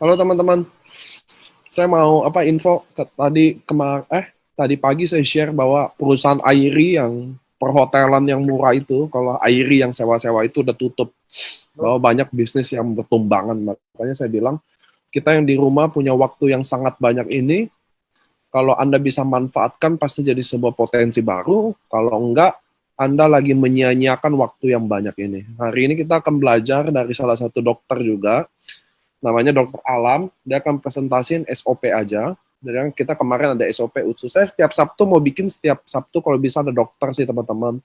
Halo teman-teman, saya mau info tadi pagi saya share bahwa perusahaan Airi yang perhotelan yang murah itu, kalau Airi yang sewa-sewa itu udah tutup, bahwa banyak bisnis yang bertumbangan. Makanya saya bilang kita yang di rumah punya waktu yang sangat banyak ini, kalau Anda bisa manfaatkan pasti jadi sebuah potensi baru. Kalau enggak, Anda lagi menyia-nyiakan waktu yang banyak ini. Hari ini kita akan belajar dari salah satu dokter juga, namanya Dokter Alam. Dia akan presentasiin SOP aja. Jadi kita kemarin ada SOP UTSU. Saya setiap Sabtu mau bikin setiap Sabtu kalau bisa ada dokter sih teman-teman.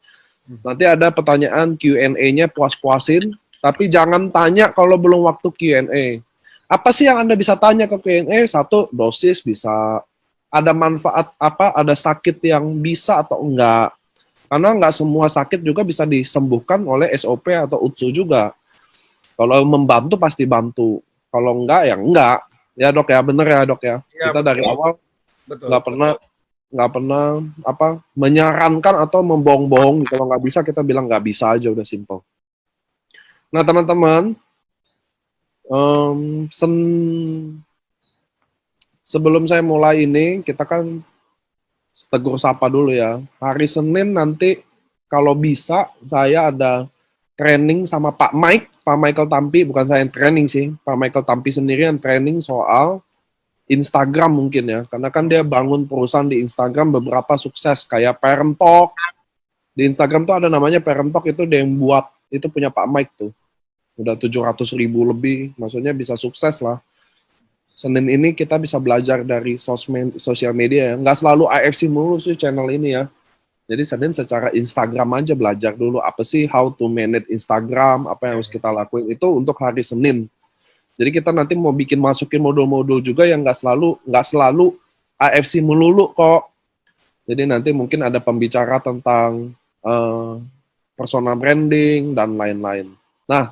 Nanti ada pertanyaan Q&A-nya puas-puasin, tapi jangan tanya kalau belum waktu Q&A. Apa sih yang Anda bisa tanya ke Q&A? Satu, dosis bisa, ada manfaat apa, ada sakit yang bisa atau enggak. Karena enggak semua sakit juga bisa disembuhkan oleh SOP atau UTSU juga. Kalau membantu pasti bantu. Kalau enggak ya enggak. Ya dok ya, bener ya dok ya. Ya, Kita betul. dari awal Betul. nggak pernah menyarankan atau membohong-bohong. Kalau nggak bisa kita bilang nggak bisa aja, udah simple. Nah teman-teman, sebelum saya mulai ini kita kan tegur sapa dulu ya. Hari Senin nanti kalau bisa saya ada training sama Pak Michael Tampi, bukan saya yang training sih, Pak Michael Tampi sendiri yang training soal Instagram mungkin ya, karena kan dia bangun perusahaan di Instagram beberapa sukses, kayak Parent Talk, di Instagram tuh ada namanya Parent Talk, itu dia yang buat, itu punya Pak Mike tuh, udah 700.000 lebih, maksudnya bisa sukses lah. Senin ini kita bisa belajar dari sosial media ya, nggak selalu AFC mulu sih channel ini ya. Jadi Senin secara Instagram aja belajar dulu apa sih how to manage Instagram, apa yang harus kita lakuin itu untuk hari Senin. Jadi kita nanti mau masukin modul-modul juga yang nggak selalu AFC melulu kok. Jadi nanti mungkin ada pembicara tentang personal branding dan lain-lain. Nah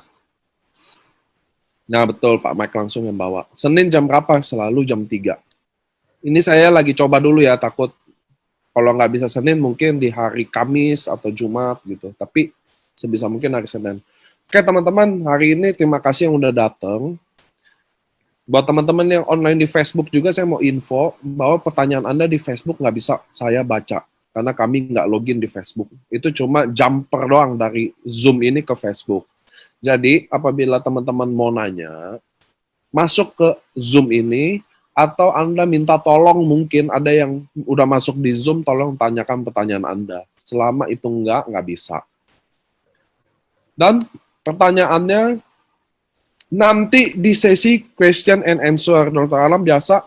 betul Pak Mike langsung yang bawa. Senin jam berapa? Selalu jam 3. Ini saya lagi coba dulu ya, takut kalau nggak bisa Senin mungkin di hari Kamis atau Jumat gitu. Tapi sebisa mungkin hari Senin. Oke teman-teman, hari ini terima kasih yang udah datang. Buat teman-teman yang online di Facebook juga saya mau info bahwa pertanyaan Anda di Facebook nggak bisa saya baca. Karena kami nggak login di Facebook. Itu cuma jumper doang dari Zoom ini ke Facebook. Jadi apabila teman-teman mau nanya, masuk ke Zoom ini, atau Anda minta tolong, mungkin ada yang udah masuk di Zoom, tolong tanyakan pertanyaan Anda. Selama itu nggak bisa. Dan pertanyaannya nanti di sesi question and answer. Dr. Alam biasa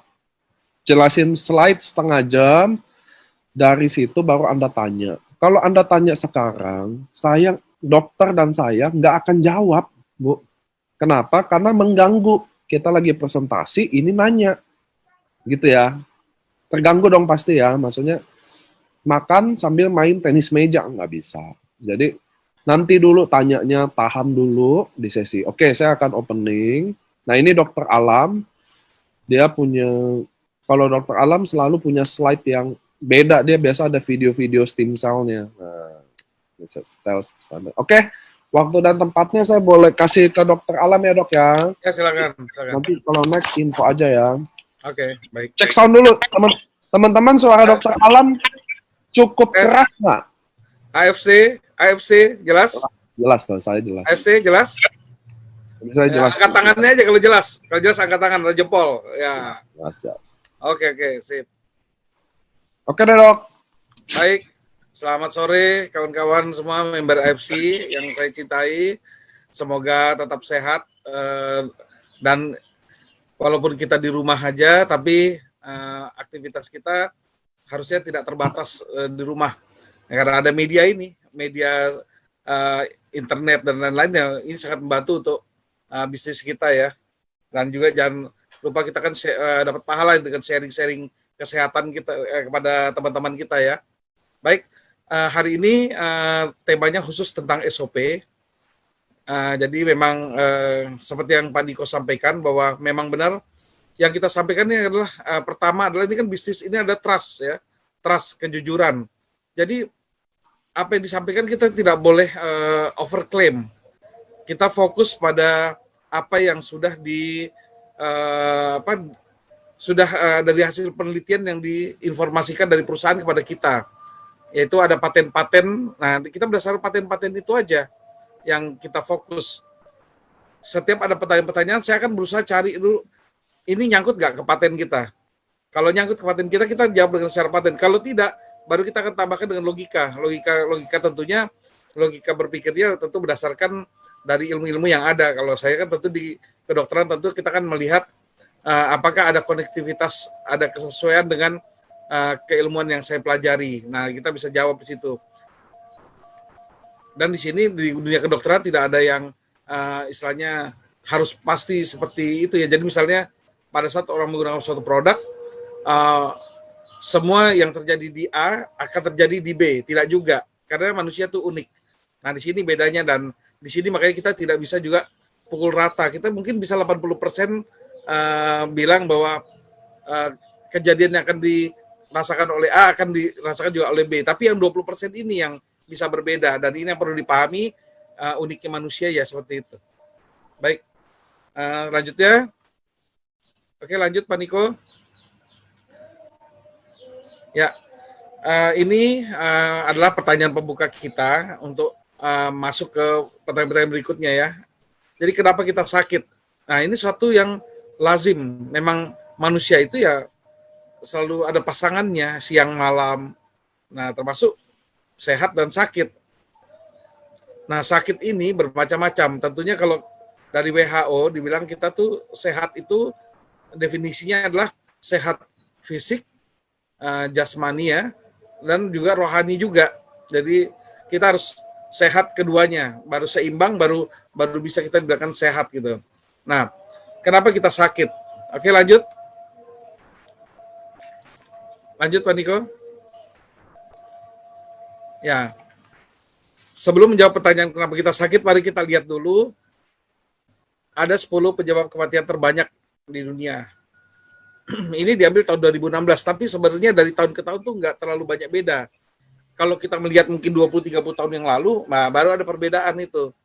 jelasin slide setengah jam, dari situ baru Anda tanya. Kalau Anda tanya sekarang, dokter dan saya nggak akan jawab, Bu. Kenapa? Karena mengganggu. Kita lagi presentasi, ini nanya. Gitu ya, terganggu dong pasti ya, maksudnya makan sambil main tenis meja nggak bisa. Jadi nanti dulu tanyanya, tahan dulu di sesi. Oke, saya akan opening. Nah ini Dokter Alam, dia punya, kalau Dokter Alam selalu punya slide yang beda, dia biasa ada video-video stem cell-nya. Nah, oke, waktu dan tempatnya saya boleh kasih ke Dokter Alam ya dok ya. Ya silakan. Nanti kalau next info aja ya. Oke, baik. Cek sound dulu, teman-teman. Suara Dokter Alam cukup keras nggak? AFC jelas? Jelas kalau saya jelas. AFC jelas? Saya jelas. Angkat tangannya aja kalau jelas. Kalau jelas angkat tangan atau jempol. Ya. Jelas. Oke, sip. Oke deh dok. Baik. Selamat sore kawan-kawan semua member AFC yang saya cintai. Semoga tetap sehat dan walaupun kita di rumah aja, tapi aktivitas kita harusnya tidak terbatas di rumah. Karena ada media ini, media internet dan lain-lainnya, ini sangat membantu untuk bisnis kita ya. Dan juga jangan lupa kita kan dapat pahala dengan sharing-sharing kesehatan kita kepada teman-teman kita ya. Baik, hari ini temanya khusus tentang SOP. Jadi memang seperti yang Pak Diko sampaikan bahwa memang benar yang kita sampaikan ini adalah pertama adalah ini kan bisnis ini ada trust ya, trust, kejujuran. Jadi apa yang disampaikan kita tidak boleh overclaim. Kita fokus pada apa yang sudah apa sudah dari hasil penelitian yang diinformasikan dari perusahaan kepada kita, yaitu ada paten-paten. Nah, kita berdasarkan paten-paten itu aja yang kita fokus. Setiap ada pertanyaan-pertanyaan, saya akan berusaha cari dulu, ini nyangkut nggak ke paten kita. Kalau nyangkut ke paten kita jawab dengan secara paten. Kalau tidak, baru kita akan tambahkan dengan logika. Logika tentunya, logika berpikirnya tentu berdasarkan dari ilmu-ilmu yang ada. Kalau saya kan tentu di kedokteran tentu kita kan melihat apakah ada konektivitas, ada kesesuaian dengan keilmuan yang saya pelajari. Nah, kita bisa jawab di situ. Dan di sini di dunia kedokteran tidak ada yang istilahnya harus pasti seperti itu ya. Jadi misalnya pada saat orang menggunakan suatu produk, semua yang terjadi di A akan terjadi di B. Tidak juga, karena manusia itu unik. Nah, di sini bedanya, dan di sini makanya kita tidak bisa juga pukul rata. Kita mungkin bisa 80% bilang bahwa kejadian yang akan dirasakan oleh A akan dirasakan juga oleh B. Tapi yang 20% ini yang bisa berbeda, dan ini yang perlu dipahami, uniknya manusia ya seperti itu. Baik, lanjutnya. Oke, lanjut Pak Niko. Ya, ini adalah pertanyaan pembuka kita untuk masuk ke pertanyaan-pertanyaan berikutnya ya. Jadi kenapa kita sakit? Nah, ini suatu yang lazim. Memang manusia itu ya selalu ada pasangannya siang malam. Nah, termasuk sehat dan sakit. Nah, sakit ini bermacam-macam. Tentunya kalau dari WHO dibilang kita tuh sehat itu definisinya adalah sehat fisik, jasmani ya, dan juga rohani juga. Jadi kita harus sehat keduanya, baru seimbang, baru bisa kita dibilang sehat gitu. Nah, kenapa kita sakit? Oke, lanjut Pak Niko. Ya, sebelum menjawab pertanyaan kenapa kita sakit, mari kita lihat dulu ada 10 penyebab kematian terbanyak di dunia. Ini diambil tahun 2016, tapi sebenarnya dari tahun ke tahun tuh nggak terlalu banyak beda. Kalau kita melihat mungkin 20-30 tahun yang lalu, nah baru ada perbedaan itu.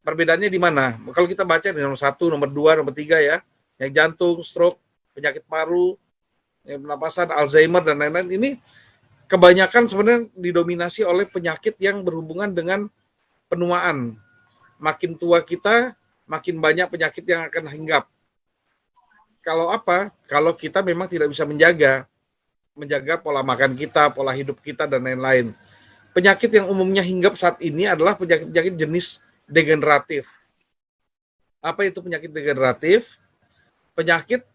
Perbedaannya di mana? Kalau kita baca di nomor 1, nomor 2, nomor 3 ya, yang jantung, stroke, penyakit paru, pernapasan, Alzheimer, dan lain-lain, ini kebanyakan sebenarnya didominasi oleh penyakit yang berhubungan dengan penuaan. Makin tua kita, makin banyak penyakit yang akan hinggap. Kalau apa? Kalau kita memang tidak bisa menjaga pola makan kita, pola hidup kita, dan lain-lain. Penyakit yang umumnya hinggap saat ini adalah penyakit-penyakit jenis degeneratif. Apa itu penyakit degeneratif? Penyakit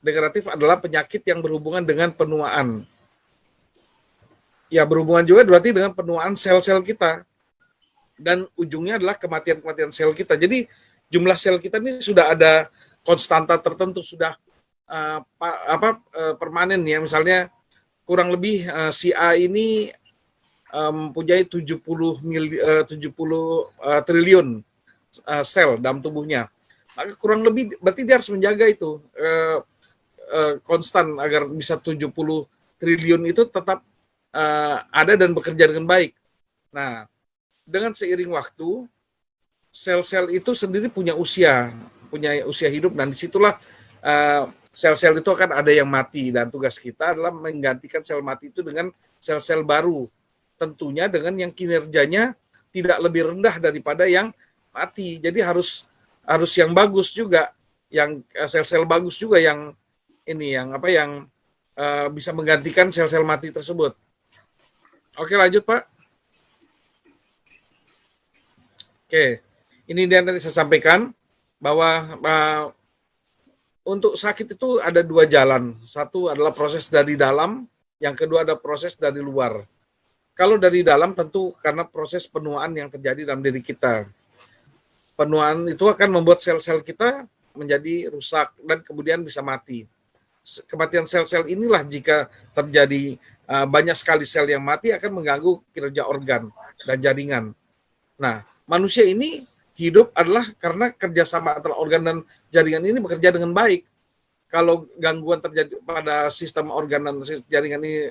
degeneratif adalah penyakit yang berhubungan dengan penuaan. Ya, berhubungan juga berarti dengan penuaan sel-sel kita. Dan ujungnya adalah kematian-kematian sel kita. Jadi jumlah sel kita ini sudah ada konstanta tertentu, sudah permanen ya. Misalnya kurang lebih si A ini mempunyai 70 triliun sel dalam tubuhnya. Maka kurang lebih berarti dia harus menjaga itu konstan agar bisa 70 triliun itu tetap ada dan bekerja dengan baik. Nah, dengan seiring waktu, sel-sel itu sendiri punya usia hidup, dan disitulah sel-sel itu akan ada yang mati, dan tugas kita adalah menggantikan sel mati itu dengan sel-sel baru, tentunya dengan yang kinerjanya tidak lebih rendah daripada yang mati. Jadi harus yang bagus juga, yang sel-sel bagus juga yang ini yang bisa menggantikan sel-sel mati tersebut. Oke, lanjut Pak. Oke, ini dia tadi saya sampaikan bahwa untuk sakit itu ada 2 jalan. Satu adalah proses dari dalam, yang kedua ada proses dari luar. Kalau dari dalam tentu karena proses penuaan yang terjadi dalam diri kita. Penuaan itu akan membuat sel-sel kita menjadi rusak dan kemudian bisa mati. Kematian sel-sel inilah jika terjadi banyak sekali sel yang mati akan mengganggu kinerja organ dan jaringan. Nah, manusia ini hidup adalah karena kerjasama antara organ dan jaringan ini bekerja dengan baik. Kalau gangguan terjadi pada sistem organ dan jaringan ini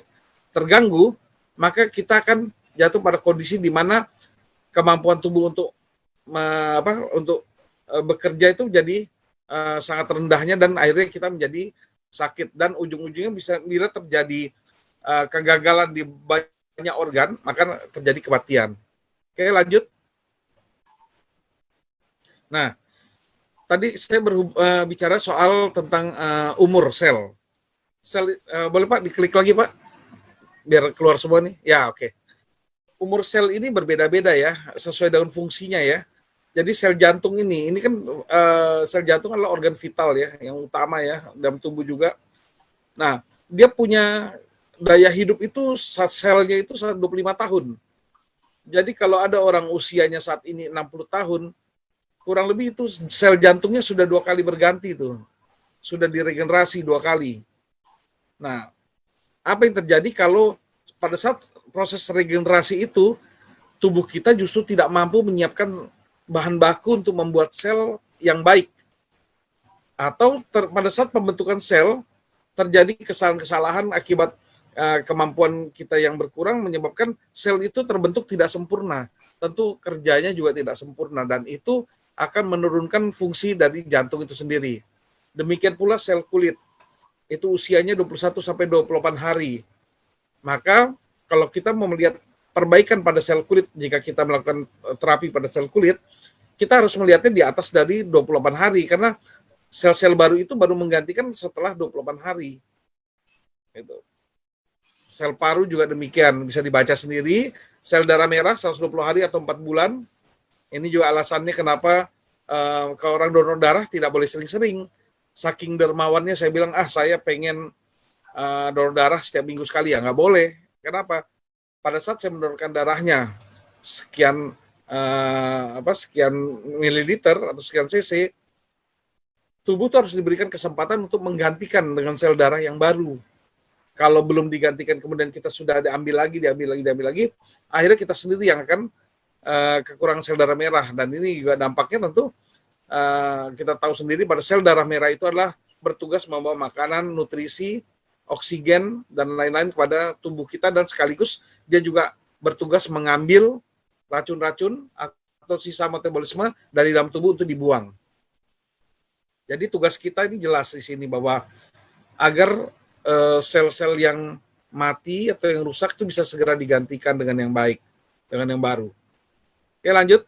terganggu, maka kita akan jatuh pada kondisi di mana kemampuan tubuh untuk bekerja itu jadi sangat rendahnya dan akhirnya kita menjadi sakit dan ujung-ujungnya bisa bila terjadi kegagalan di banyak organ, maka terjadi kematian. Oke, lanjut. Nah, tadi saya bicara soal tentang umur sel. Sel boleh Pak diklik lagi Pak, biar keluar semua nih. Ya, oke. Umur sel ini berbeda-beda ya, sesuai dengan fungsinya ya. Jadi sel jantung ini kan sel jantung adalah organ vital ya, yang utama ya dalam tubuh juga. Nah, dia punya daya hidup itu selnya itu 25 tahun. Jadi kalau ada orang usianya saat ini 60 tahun, kurang lebih itu sel jantungnya sudah 2 kali berganti tuh. Sudah diregenerasi 2 kali. Nah, apa yang terjadi kalau pada saat proses regenerasi itu, tubuh kita justru tidak mampu menyiapkan bahan baku untuk membuat sel yang baik. Atau pada saat pembentukan sel, terjadi kesalahan-kesalahan akibat kemampuan kita yang berkurang menyebabkan sel itu terbentuk tidak sempurna. Tentu kerjanya juga tidak sempurna dan itu akan menurunkan fungsi dari jantung itu sendiri. Demikian pula sel kulit. Itu usianya 21 sampai 28 hari. Maka kalau kita mau melihat perbaikan pada sel kulit, jika kita melakukan terapi pada sel kulit, kita harus melihatnya di atas dari 28 hari karena sel-sel baru itu baru menggantikan setelah 28 hari. Gitu. Sel paru juga demikian, bisa dibaca sendiri. Sel darah merah 120 hari atau 4 bulan. Ini juga alasannya kenapa kalau orang donor darah tidak boleh sering-sering. Saking dermawannya saya bilang, saya pengen donor darah setiap minggu sekali. Ya nggak boleh. Kenapa? Pada saat saya mendonorkan darahnya sekian sekian mililiter atau sekian cc, tubuh itu harus diberikan kesempatan untuk menggantikan dengan sel darah yang baru. Kalau belum digantikan kemudian kita sudah diambil lagi, akhirnya kita sendiri yang akan kekurangan sel darah merah. Dan ini juga dampaknya tentu kita tahu sendiri pada sel darah merah itu adalah bertugas membawa makanan, nutrisi, oksigen, dan lain-lain kepada tubuh kita dan sekaligus dia juga bertugas mengambil racun-racun atau sisa metabolisme dari dalam tubuh untuk dibuang. Jadi tugas kita ini jelas di sini bahwa agar sel-sel yang mati atau yang rusak itu bisa segera digantikan dengan yang baik, dengan yang baru. Oke, lanjut.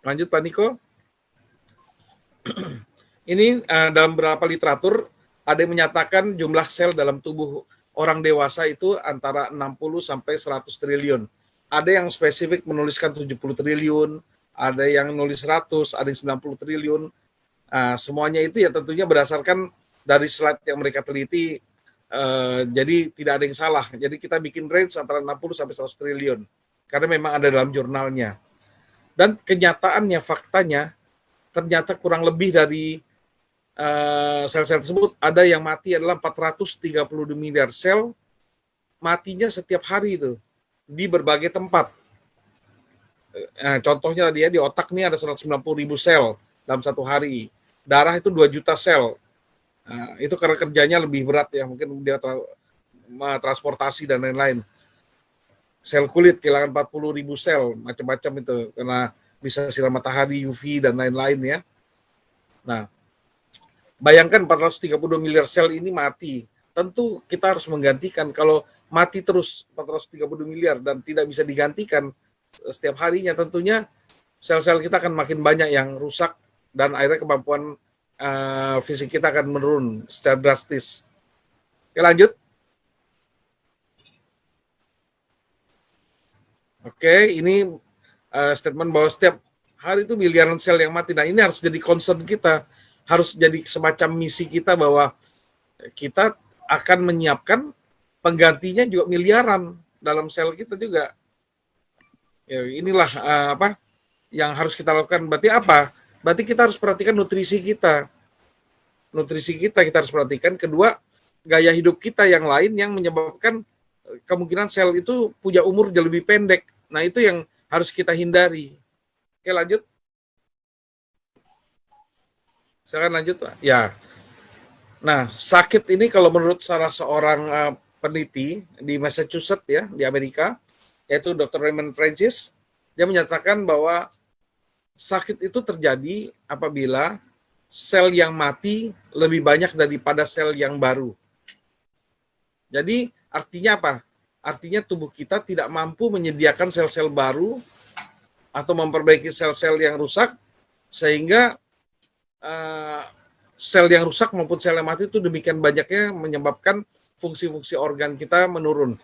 Lanjut Pak Niko. Ini dalam beberapa literatur ada yang menyatakan jumlah sel dalam tubuh orang dewasa itu antara 60 sampai 100 triliun. Ada yang spesifik menuliskan 70 triliun, ada yang nulis 100, ada yang 90 triliun. Semuanya itu ya tentunya berdasarkan dari slide yang mereka teliti, jadi tidak ada yang salah. Jadi kita bikin range antara 60 sampai 100 triliun, karena memang ada dalam jurnalnya. Dan kenyataannya, faktanya, ternyata kurang lebih dari sel-sel tersebut, ada yang mati adalah 432 miliar sel, matinya setiap hari itu, di berbagai tempat. Contohnya tadi ya, di otak nih ada 190 ribu sel dalam satu hari. Darah itu 2 juta sel. Itu karena kerjanya lebih berat ya, mungkin dia transportasi dan lain-lain. Sel kulit kehilangan 40 ribu sel, macam-macam itu, karena bisa sinar matahari, UV, dan lain-lain ya. Nah, bayangkan 432 miliar sel ini mati. Tentu kita harus menggantikan. Kalau mati terus 432 miliar dan tidak bisa digantikan setiap harinya, tentunya sel-sel kita akan makin banyak yang rusak dan akhirnya kemampuan fisik kita akan menurun secara drastis. Oke, lanjut. Oke, ini statement bahwa setiap hari itu miliaran sel yang mati. Nah, ini harus jadi concern kita, harus jadi semacam misi kita bahwa kita akan menyiapkan penggantinya juga miliaran dalam sel kita juga. Ya, inilah yang harus kita lakukan. Berarti apa? Berarti kita harus perhatikan nutrisi kita. Nutrisi kita harus perhatikan. Kedua, gaya hidup kita yang lain yang menyebabkan kemungkinan sel itu punya umur jauh lebih pendek. Nah, itu yang harus kita hindari. Oke, lanjut. Silakan lanjut, Pak. Ya. Nah, sakit ini kalau menurut salah seorang peneliti di Massachusetts ya, di Amerika, yaitu Dr. Raymond Francis, dia menyatakan bahwa sakit itu terjadi apabila sel yang mati lebih banyak daripada sel yang baru. Jadi artinya apa? Artinya tubuh kita tidak mampu menyediakan sel-sel baru atau memperbaiki sel-sel yang rusak, sehingga sel yang rusak maupun sel yang mati itu demikian banyaknya menyebabkan fungsi-fungsi organ kita menurun.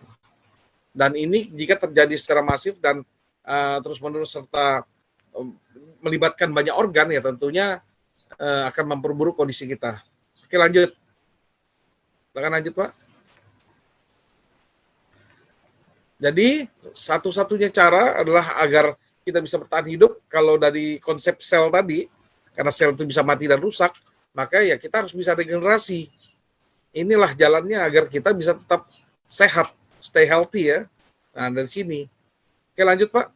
Dan ini jika terjadi secara masif dan terus-menerus serta melibatkan banyak organ, ya tentunya akan memperburuk kondisi kita. Oke, lanjut. Silakan lanjut, Pak. Jadi satu-satunya cara adalah agar kita bisa bertahan hidup, kalau dari konsep sel tadi, karena sel itu bisa mati dan rusak, maka ya kita harus bisa regenerasi. Inilah jalannya agar kita bisa tetap sehat, stay healthy ya. Nah, dari sini. Oke, lanjut, Pak.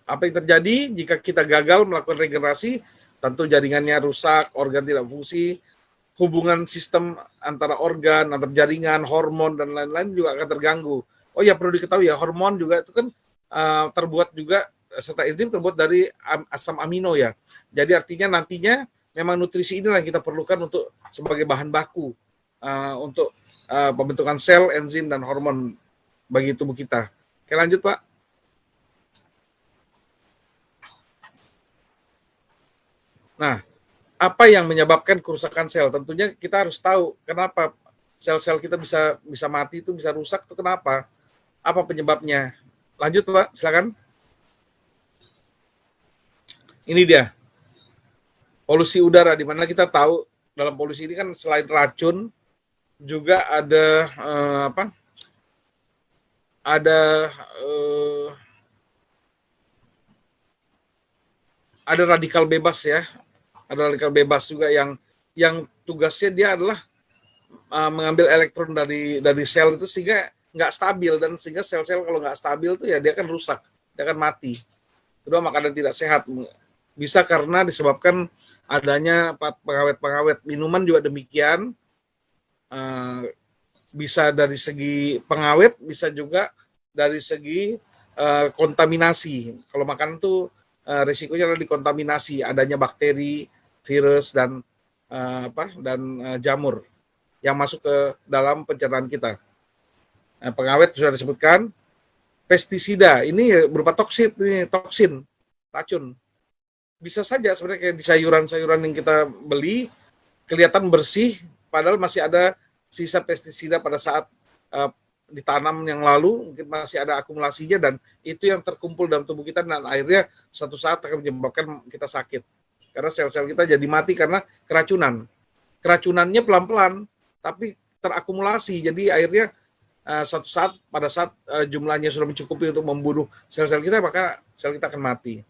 Apa yang terjadi jika kita gagal melakukan regenerasi? Tentu jaringannya rusak, organ tidak fungsi, hubungan sistem antara organ, antar jaringan, hormon, dan lain-lain juga akan terganggu. Oh ya, perlu diketahui ya, hormon juga itu kan terbuat juga, serta enzim terbuat dari asam amino ya. Jadi artinya nantinya memang nutrisi inilah yang kita perlukan untuk sebagai bahan baku untuk pembentukan sel, enzim, dan hormon bagi tubuh kita. Oke, lanjut, Pak. Nah, apa yang menyebabkan kerusakan sel? Tentunya kita harus tahu kenapa sel-sel kita bisa mati, itu bisa rusak, itu kenapa? Apa penyebabnya? Lanjut, Pak, silakan. Ini dia, polusi udara, di mana kita tahu dalam polusi ini kan selain racun juga ada ada radikal bebas ya. Ada radikal bebas juga yang tugasnya dia adalah mengambil elektron dari sel itu sehingga nggak stabil, dan sehingga sel-sel kalau nggak stabil itu ya dia akan rusak, dia akan mati. Kedua, makanan tidak sehat bisa karena disebabkan adanya pengawet-pengawet. Minuman juga demikian, bisa dari segi pengawet, bisa juga dari segi kontaminasi. Kalau makanan tuh risikonya adalah dikontaminasi, adanya bakteri, virus, dan jamur yang masuk ke dalam pencernaan kita. Pengawet sudah disebutkan. Pestisida ini berupa toksin, racun. Bisa saja sebenarnya kayak di sayuran-sayuran yang kita beli kelihatan bersih, padahal masih ada sisa pestisida pada saat ditanam yang lalu, mungkin masih ada akumulasinya, dan itu yang terkumpul dalam tubuh kita, dan akhirnya suatu saat akan menyebabkan kita sakit. Karena sel-sel kita jadi mati karena keracunan. Keracunannya pelan-pelan, tapi terakumulasi, jadi akhirnya suatu saat, pada saat jumlahnya sudah mencukupi untuk membunuh sel-sel kita, maka sel kita akan mati.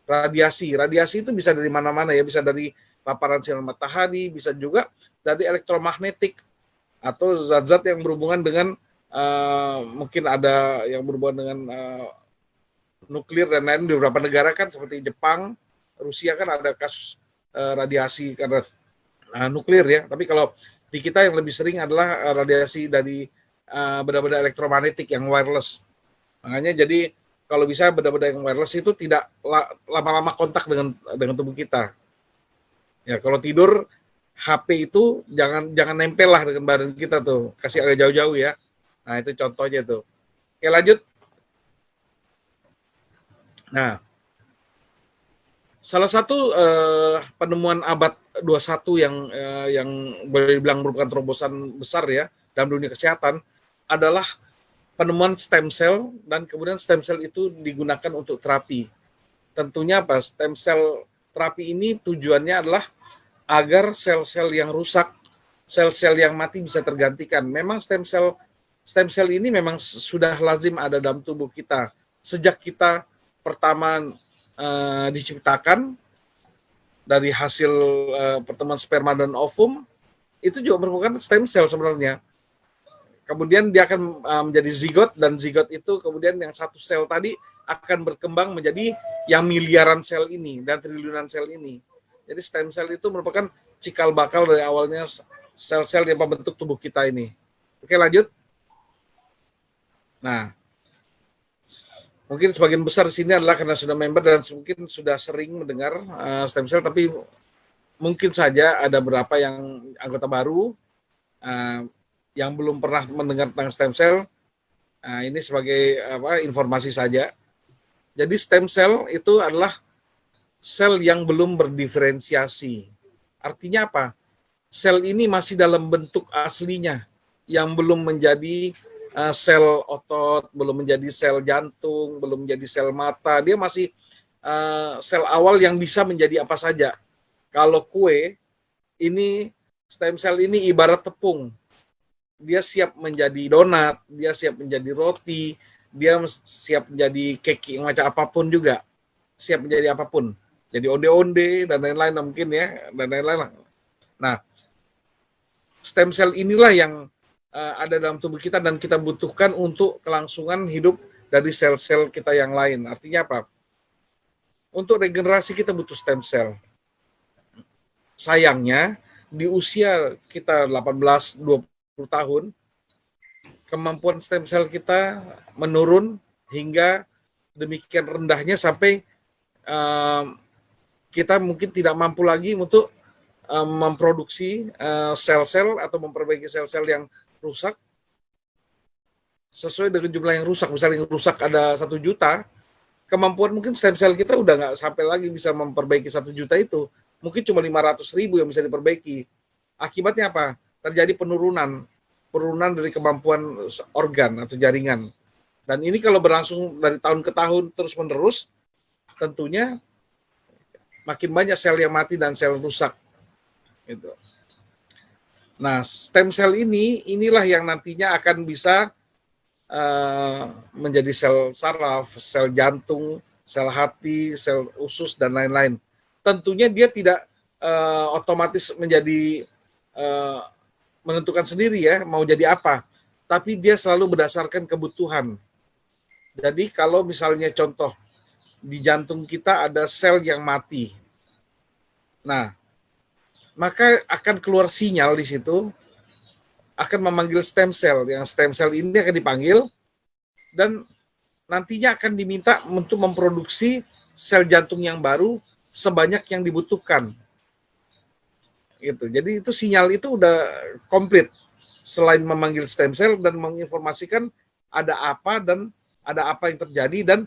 Radiasi itu bisa dari mana-mana ya, bisa dari paparan sinar matahari, bisa juga dari elektromagnetik, atau zat-zat yang berhubungan dengan mungkin ada yang berhubungan dengan nuklir dan lain. Di beberapa negara kan seperti Jepang, Rusia kan ada kasus radiasi karena nuklir ya. Tapi kalau di kita yang lebih sering adalah radiasi dari benda-benda elektromagnetik yang wireless. Makanya jadi kalau bisa benda-benda yang wireless itu tidak lama-lama kontak dengan tubuh kita. Ya, kalau tidur HP itu jangan nempel lah dengan badan kita tuh, kasih agak jauh-jauh ya. Nah, itu contohnya tuh. Oke, lanjut. Nah, salah satu penemuan abad 21 yang boleh dibilang merupakan terobosan besar ya dalam dunia kesehatan adalah penemuan stem cell, dan kemudian stem cell itu digunakan untuk terapi. Tentunya apa? Stem cell terapi ini tujuannya adalah agar sel-sel yang rusak, sel-sel yang mati bisa tergantikan. Memang stem cell ini memang sudah lazim ada dalam tubuh kita. Sejak kita pertama diciptakan dari hasil pertemuan sperma dan ovum, itu juga merupakan stem cell sebenarnya. Kemudian dia akan menjadi zigot, dan zigot itu kemudian yang satu sel tadi akan berkembang menjadi yang miliaran sel ini dan triliunan sel ini. Jadi stem cell itu merupakan cikal bakal dari awalnya sel-sel yang membentuk tubuh kita ini. Oke, lanjut. Nah, Mungkin sebagian besar di sini adalah karena sudah member dan mungkin sudah sering mendengar stem cell, tapi mungkin saja ada beberapa yang anggota baru yang belum pernah mendengar tentang stem cell. Ini sebagai informasi saja. Jadi stem cell itu adalah sel yang belum berdiferensiasi. Artinya apa? Sel ini masih dalam bentuk aslinya, yang belum menjadi sel otot, belum menjadi sel jantung, belum menjadi sel mata. Dia masih sel awal yang bisa menjadi apa saja. Kalau kue, ini stem cell ini ibarat tepung. Dia siap menjadi donat, dia siap menjadi roti, dia siap menjadi cake macam apapun juga. Siap menjadi apapun. Jadi onde-onde dan lain-lain mungkin ya, dan lain-lain. Nah, stem cell inilah yang ada dalam tubuh kita dan kita butuhkan untuk kelangsungan hidup dari sel-sel kita yang lain. Artinya apa? Untuk regenerasi kita butuh stem cell. Sayangnya, di usia kita 18-20 tahun, kemampuan stem cell kita menurun hingga demikian rendahnya sampai kita mungkin tidak mampu lagi untuk memproduksi sel-sel atau memperbaiki sel-sel yang rusak sesuai dengan jumlah yang rusak. Misalnya yang rusak ada 1 juta, kemampuan mungkin stem cell kita udah nggak sampai lagi bisa memperbaiki 1 juta itu. Mungkin cuma 500.000 yang bisa diperbaiki. Akibatnya apa? Terjadi penurunan dari kemampuan organ atau jaringan. Dan ini kalau berlangsung dari tahun ke tahun terus-menerus, tentunya makin banyak sel yang mati dan sel rusak. Gitu. Nah, stem cell inilah yang nantinya akan bisa menjadi sel saraf, sel jantung, sel hati, sel usus, dan lain-lain. Tentunya dia tidak otomatis menjadi menentukan sendiri ya mau jadi apa, tapi dia selalu berdasarkan kebutuhan. Jadi kalau misalnya contoh di jantung kita ada sel yang mati, nah maka akan keluar sinyal di situ, akan memanggil stem cell. Yang stem cell ini akan dipanggil dan nantinya akan diminta untuk memproduksi sel jantung yang baru sebanyak yang dibutuhkan. Gitu. Jadi itu sinyal itu udah komplit. Selain memanggil stem cell dan menginformasikan ada apa dan ada apa yang terjadi dan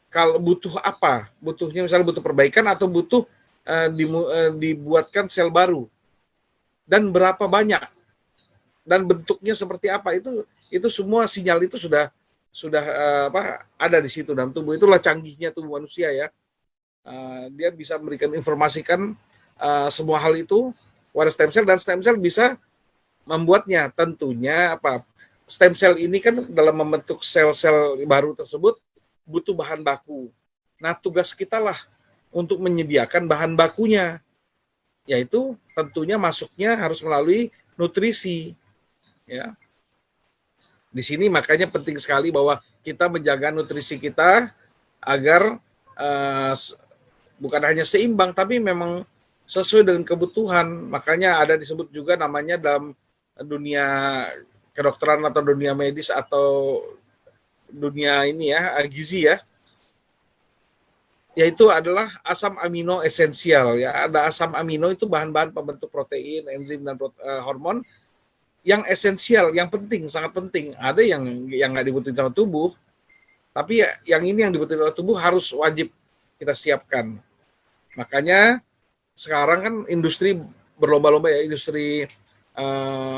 kalau butuh apa, butuhnya misalnya butuh perbaikan atau butuh dibuatkan sel baru dan berapa banyak dan bentuknya seperti apa, itu semua sinyal itu sudah ada di situ dalam tubuh. Itulah canggihnya tubuh manusia ya. Dia bisa memberikan informasikan semua hal itu kepada stem cell dan stem cell bisa membuatnya. Tentunya stem cell ini kan dalam membentuk sel-sel baru tersebut butuh bahan baku. Nah, tugas kita lah untuk menyediakan bahan bakunya, yaitu tentunya masuknya harus melalui nutrisi. Ya. Di sini makanya penting sekali bahwa kita menjaga nutrisi kita agar bukan hanya seimbang, tapi memang sesuai dengan kebutuhan. Makanya ada disebut juga namanya dalam dunia kedokteran atau dunia medis atau dunia ini ya, gizi ya, yaitu adalah asam amino esensial ya. Ada asam amino itu bahan-bahan pembentuk protein, enzim dan hormon yang esensial, yang penting, sangat penting. Ada yang nggak dibutuhkan sama tubuh, tapi yang ini yang dibutuhkan oleh tubuh harus wajib kita siapkan. Makanya sekarang kan industri berlomba-lomba ya, industri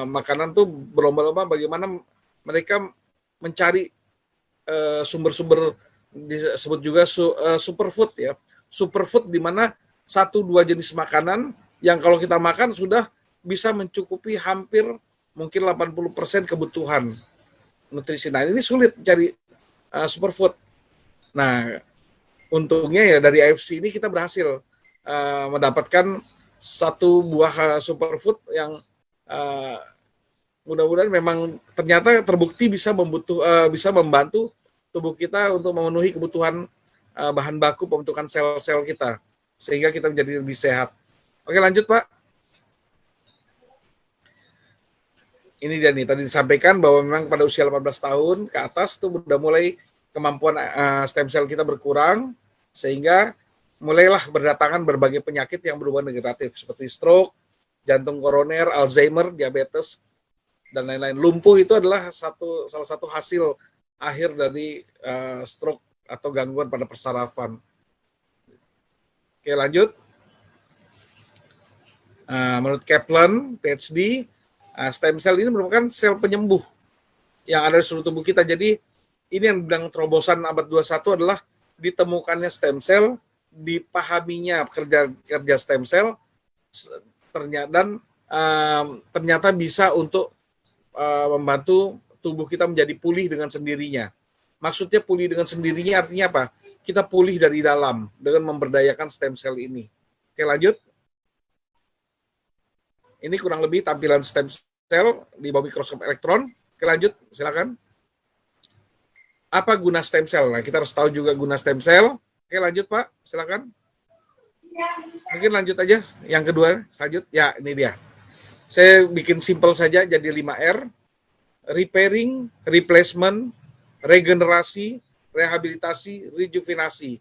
makanan tuh berlomba-lomba bagaimana mereka mencari sumber-sumber disebut juga superfood ya. Superfood di mana 1-2 jenis makanan yang kalau kita makan sudah bisa mencukupi hampir mungkin 80% kebutuhan nutrisi. Nah, ini sulit cari superfood. Nah, untungnya ya dari AFC ini kita berhasil mendapatkan 1 buah superfood yang mudah-mudahan memang ternyata terbukti bisa membantu tubuh kita untuk memenuhi kebutuhan bahan baku pembentukan sel-sel kita sehingga kita menjadi lebih sehat. Oke, lanjut Pak. Ini dia nih, tadi disampaikan bahwa memang pada usia 18 tahun ke atas tuh udah mulai kemampuan stem cell kita berkurang, sehingga mulailah berdatangan berbagai penyakit yang berhubungan degeneratif seperti stroke, jantung koroner, Alzheimer, diabetes, dan lain-lain. Lumpuh itu adalah salah satu hasil akhir dari stroke atau gangguan pada persarafan. Oke, lanjut. Menurut Kaplan, PhD, stem cell ini merupakan sel penyembuh yang ada di seluruh tubuh kita. Jadi ini yang bilang terobosan abad 21 adalah ditemukannya stem cell, dipahaminya kerja stem cell, dan ternyata bisa untuk membantu tubuh kita menjadi pulih dengan sendirinya. Maksudnya pulih dengan sendirinya artinya apa? Kita pulih dari dalam dengan memberdayakan stem cell ini. Oke, lanjut. Ini kurang lebih tampilan stem cell di bawah mikroskop elektron. Oke, lanjut, silakan. Apa guna stem cell? Nah, kita harus tahu juga guna stem cell. Oke, lanjut Pak, silakan. Mungkin lanjut aja yang kedua, lanjut. Ya, ini dia. Saya bikin simple saja jadi 5R. Repairing, replacement, regenerasi, rehabilitasi, rejuvenasi.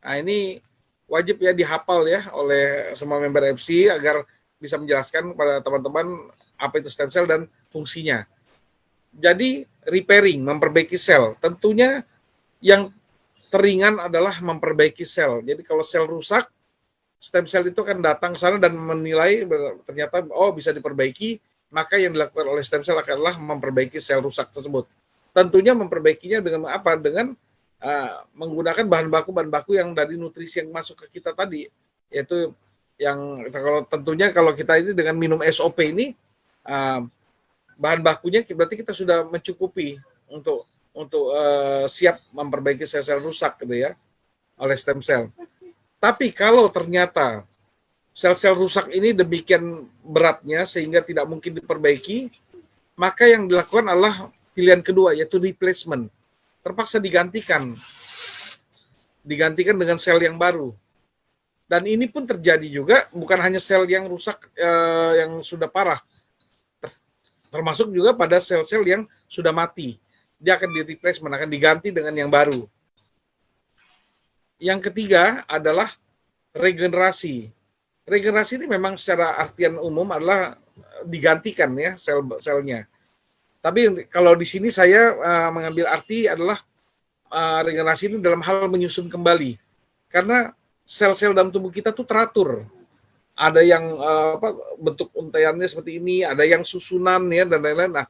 Nah, ini wajib ya dihafal ya oleh semua member FC agar bisa menjelaskan kepada teman-teman apa itu stem cell dan fungsinya. Jadi repairing, memperbaiki sel. Tentunya yang teringan adalah memperbaiki sel. Jadi kalau sel rusak, stem cell itu akan datang ke sana dan menilai ternyata bisa diperbaiki, maka yang dilakukan oleh stem cell adalah memperbaiki sel rusak tersebut. Tentunya memperbaikinya dengan apa? Dengan menggunakan bahan baku yang dari nutrisi yang masuk ke kita tadi, yaitu yang kalau kita ini dengan minum SOP ini bahan bakunya berarti kita sudah mencukupi untuk siap memperbaiki sel-sel rusak gitu ya oleh stem cell. Tapi kalau ternyata sel-sel rusak ini demikian beratnya sehingga tidak mungkin diperbaiki, maka yang dilakukan adalah pilihan kedua, yaitu replacement. Terpaksa digantikan dengan sel yang baru. Dan ini pun terjadi juga bukan hanya sel yang rusak yang sudah parah, termasuk juga pada sel-sel yang sudah mati. Dia akan di-replacement, akan diganti dengan yang baru. Yang ketiga adalah regenerasi. Regenerasi ini memang secara artian umum adalah digantikan ya sel-selnya. Tapi kalau di sini saya mengambil arti adalah regenerasi ini dalam hal menyusun kembali. Karena sel-sel dalam tubuh kita tuh teratur. Ada yang bentuk untaiannya seperti ini, ada yang susunan ya dan lain-lain. Nah,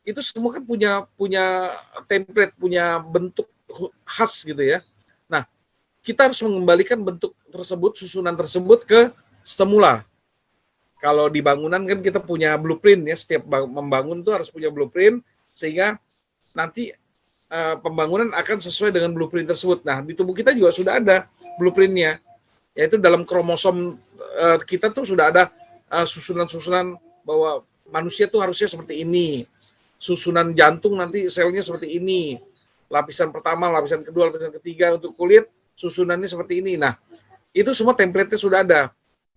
itu semua kan punya template, punya bentuk khas gitu ya. Nah, kita harus mengembalikan bentuk tersebut, susunan tersebut ke semula. Kalau di bangunan kan kita punya blueprint ya, setiap membangun itu harus punya blueprint sehingga nanti pembangunan akan sesuai dengan blueprint tersebut. Nah, di tubuh kita juga sudah ada blueprintnya, yaitu dalam kromosom kita tuh sudah ada susunan-susunan bahwa manusia tuh harusnya seperti ini, susunan jantung nanti selnya seperti ini, lapisan pertama, lapisan kedua, lapisan ketiga untuk kulit susunannya seperti ini. Nah, itu semua template-nya sudah ada.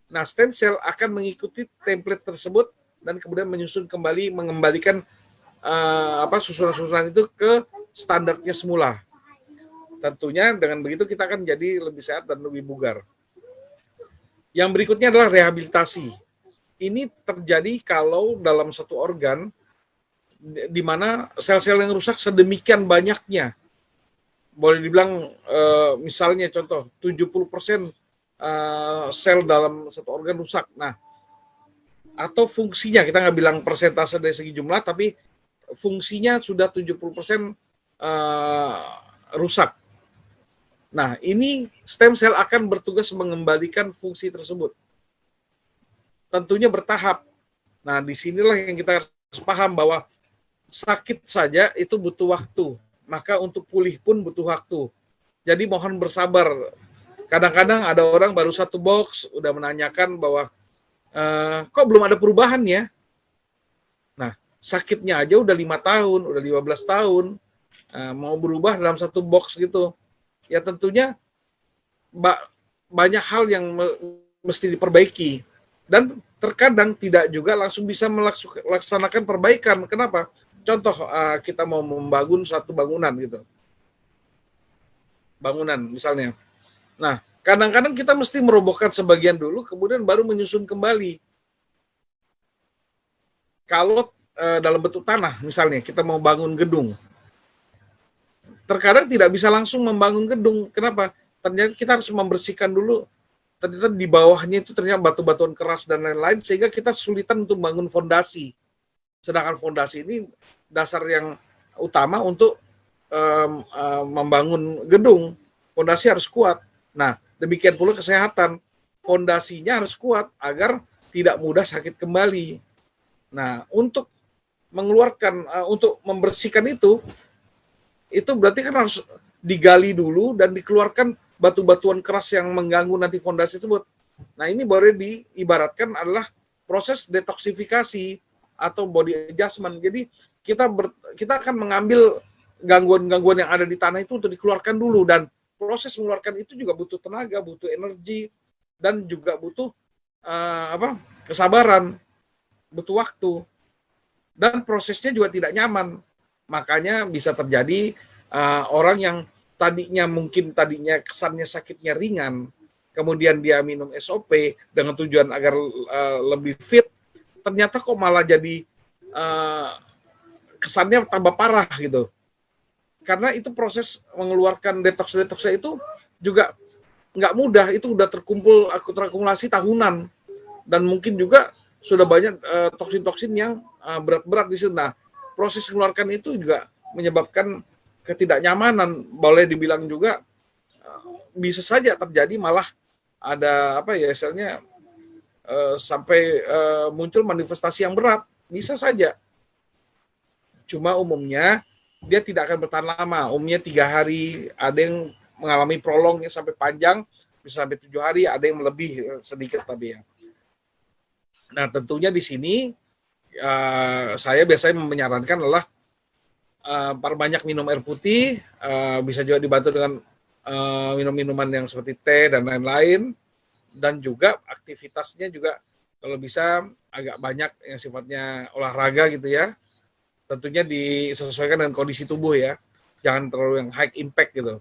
Nah, stem cell akan mengikuti template tersebut dan kemudian menyusun kembali, mengembalikan susunan-susunan itu ke standarnya semula. Tentunya dengan begitu kita akan jadi lebih sehat dan lebih bugar. Yang berikutnya adalah rehabilitasi. Ini terjadi kalau dalam satu organ di mana sel-sel yang rusak sedemikian banyaknya. Boleh dibilang misalnya contoh 70% sel dalam satu organ rusak. Nah, atau fungsinya, kita nggak bilang persentase dari segi jumlah, tapi fungsinya sudah 70% rusak. Nah, ini stem cell akan bertugas mengembalikan fungsi tersebut. Tentunya bertahap. Nah, disinilah yang kita harus paham bahwa sakit saja itu butuh waktu. Maka untuk pulih pun butuh waktu. Jadi mohon bersabar. Kadang-kadang ada orang baru satu box, udah menanyakan bahwa kok belum ada perubahan ya? Nah, sakitnya aja udah 5 tahun, udah 15 tahun. Mau berubah dalam satu box gitu. Ya tentunya banyak hal yang mesti diperbaiki. Dan terkadang tidak juga langsung bisa melaksanakan perbaikan. Kenapa? Contoh kita mau membangun satu bangunan gitu. bangunan misalnya. Nah, kadang-kadang kita mesti merobohkan sebagian dulu, kemudian baru menyusun kembali. Kalau dalam bentuk tanah, misalnya kita mau bangun gedung, terkadang tidak bisa langsung membangun gedung. Kenapa? Ternyata kita harus membersihkan dulu. Ternyata di bawahnya itu ternyata batu-batuan keras dan lain-lain, sehingga kita kesulitan untuk bangun fondasi. Sedangkan fondasi ini dasar yang utama untuk membangun gedung. Fondasi harus kuat. Nah, demikian pula kesehatan. Fondasinya harus kuat agar tidak mudah sakit kembali. Nah, untuk mengeluarkan, untuk membersihkan itu berarti kan harus digali dulu dan dikeluarkan batu-batuan keras yang mengganggu nanti fondasi tersebut. Nah, ini boleh diibaratkan adalah proses detoksifikasi atau body adjustment. Jadi kita akan mengambil gangguan-gangguan yang ada di tanah itu untuk dikeluarkan dulu, dan proses mengeluarkan itu juga butuh tenaga, butuh energi, dan juga butuh kesabaran, butuh waktu, dan prosesnya juga tidak nyaman. Makanya bisa terjadi orang yang tadinya kesannya sakitnya ringan, kemudian dia minum SOP dengan tujuan agar lebih fit, ternyata kok malah jadi kesannya tambah parah gitu. Karena itu proses mengeluarkan detoksnya itu juga nggak mudah, itu udah terakumulasi tahunan, dan mungkin juga sudah banyak toksin-toksin yang berat-berat di situ. Nah, proses mengeluarkan itu juga menyebabkan ketidaknyamanan, boleh dibilang juga bisa saja terjadi malah ada istilahnya sampai muncul manifestasi yang berat, bisa saja. Cuma umumnya dia tidak akan bertahan lama, umumnya 3 hari, ada yang mengalami prolongnya sampai panjang, bisa sampai 7 hari, ada yang lebih sedikit tapi ya. Nah, tentunya di sini saya biasanya menyarankan adalah perbanyak minum air putih, bisa juga dibantu dengan minum minuman yang seperti teh dan lain-lain, dan juga aktivitasnya juga kalau bisa agak banyak yang sifatnya olahraga gitu ya. Tentunya disesuaikan dengan kondisi tubuh ya, jangan terlalu yang high impact gitu.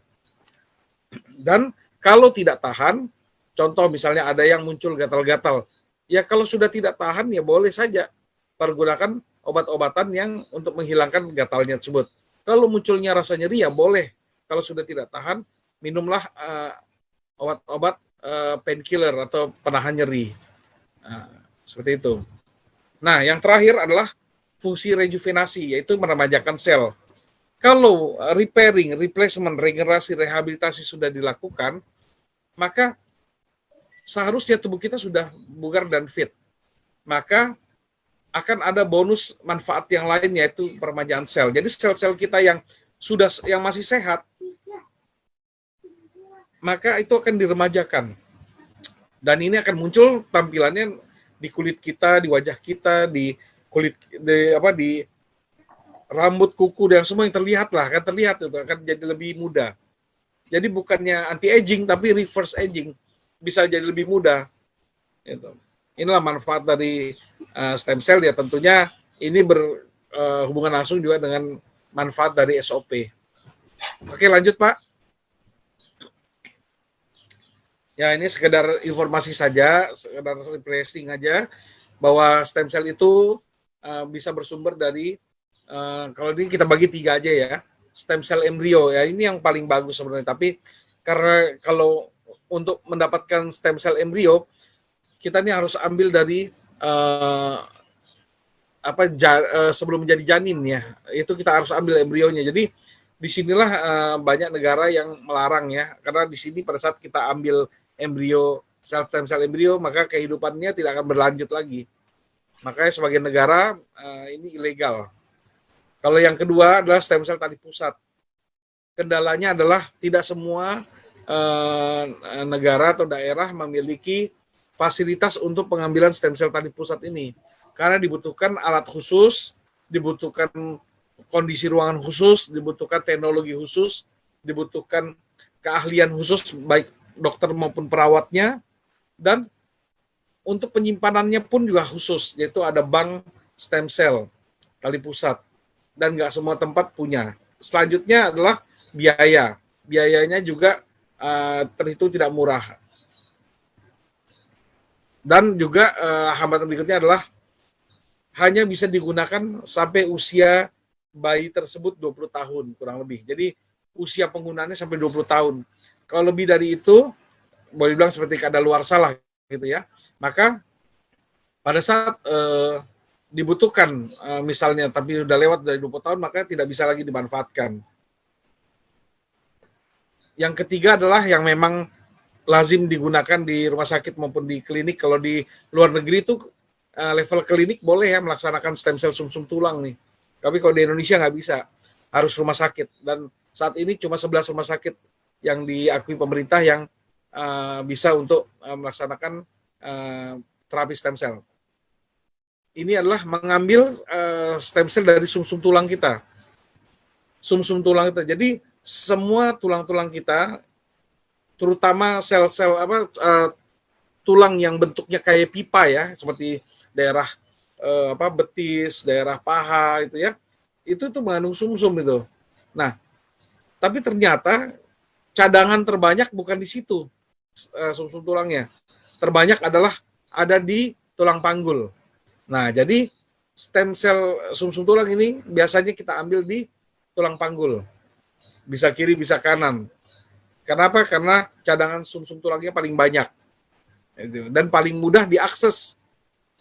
Dan kalau tidak tahan, contoh misalnya ada yang muncul gatal-gatal, ya kalau sudah tidak tahan ya boleh saja pergunakan obat-obatan yang untuk menghilangkan gatalnya tersebut. Kalau munculnya rasa nyeri ya boleh, kalau sudah tidak tahan minumlah obat-obat painkiller atau penahan nyeri. Nah, seperti itu. Nah, yang terakhir adalah fungsi rejuvenasi, yaitu meremajakan sel. Kalau repairing, replacement, regenerasi, rehabilitasi sudah dilakukan, maka seharusnya tubuh kita sudah bugar dan fit. Maka akan ada bonus manfaat yang lain, yaitu peremajaan sel. Jadi sel-sel kita yang masih sehat, maka itu akan diremajakan. Dan ini akan muncul tampilannya di kulit kita, di wajah kita, di rambut, kuku, dan semua yang terlihat lah, itu akan jadi lebih mudah. Jadi bukannya anti aging tapi reverse aging, bisa jadi lebih mudah. Gitu. Inilah manfaat dari stem cell ya, tentunya ini berhubungan langsung juga dengan manfaat dari SOP. Oke, lanjut Pak. Ya, ini sekedar informasi saja, sekedar refreshing aja bahwa stem cell itu bisa bersumber dari kalau ini kita bagi 3 aja ya, stem cell embrio ya, ini yang paling bagus sebenarnya. Tapi karena kalau untuk mendapatkan stem cell embrio kita ini harus ambil dari sebelum menjadi janin ya, itu kita harus ambil embrionya. Jadi disinilah banyak negara yang melarang ya, karena di sini pada saat kita ambil embrio, stem cell embrio, maka kehidupannya tidak akan berlanjut lagi. Makanya sebagian negara ini ilegal. Kalau yang kedua adalah stem cell tali pusat. Kendalanya adalah tidak semua negara atau daerah memiliki fasilitas untuk pengambilan stem cell tali pusat ini. Karena dibutuhkan alat khusus, dibutuhkan kondisi ruangan khusus, dibutuhkan teknologi khusus, dibutuhkan keahlian khusus baik dokter maupun perawatnya, dan untuk penyimpanannya pun juga khusus, yaitu ada bank stem cell tali pusat, dan nggak semua tempat punya. Selanjutnya adalah biaya. biayanya juga terhitung tidak murah. Dan juga hambatan berikutnya adalah hanya bisa digunakan sampai usia bayi tersebut 20 tahun kurang lebih. Jadi usia penggunaannya sampai 20 tahun. Kalau lebih dari itu, boleh bilang seperti kadaluarsa lah gitu ya. Maka pada saat dibutuhkan misalnya tapi sudah lewat dari 20 tahun, maka tidak bisa lagi dimanfaatkan. Yang ketiga adalah yang memang lazim digunakan di rumah sakit maupun di klinik. Kalau di luar negeri itu level klinik boleh ya melaksanakan stem cell sumsum tulang nih. Tapi kalau di Indonesia nggak bisa, harus rumah sakit. Dan saat ini cuma 11 rumah sakit yang diakui pemerintah yang bisa untuk melaksanakan terapi stem cell. Ini adalah mengambil stem cell dari sumsum tulang kita. Sumsum tulang kita. Jadi semua tulang-tulang kita, terutama sel-sel tulang yang bentuknya kayak pipa ya, seperti daerah betis, daerah paha itu ya, itu tuh mengandung sumsum itu. Nah, tapi ternyata cadangan terbanyak bukan di situ sumsum tulangnya. Terbanyak adalah ada di tulang panggul. Nah, jadi stem cell sumsum tulang ini biasanya kita ambil di tulang panggul. Bisa kiri, bisa kanan. Kenapa? Karena cadangan sumsum tulangnya paling banyak dan paling mudah diakses.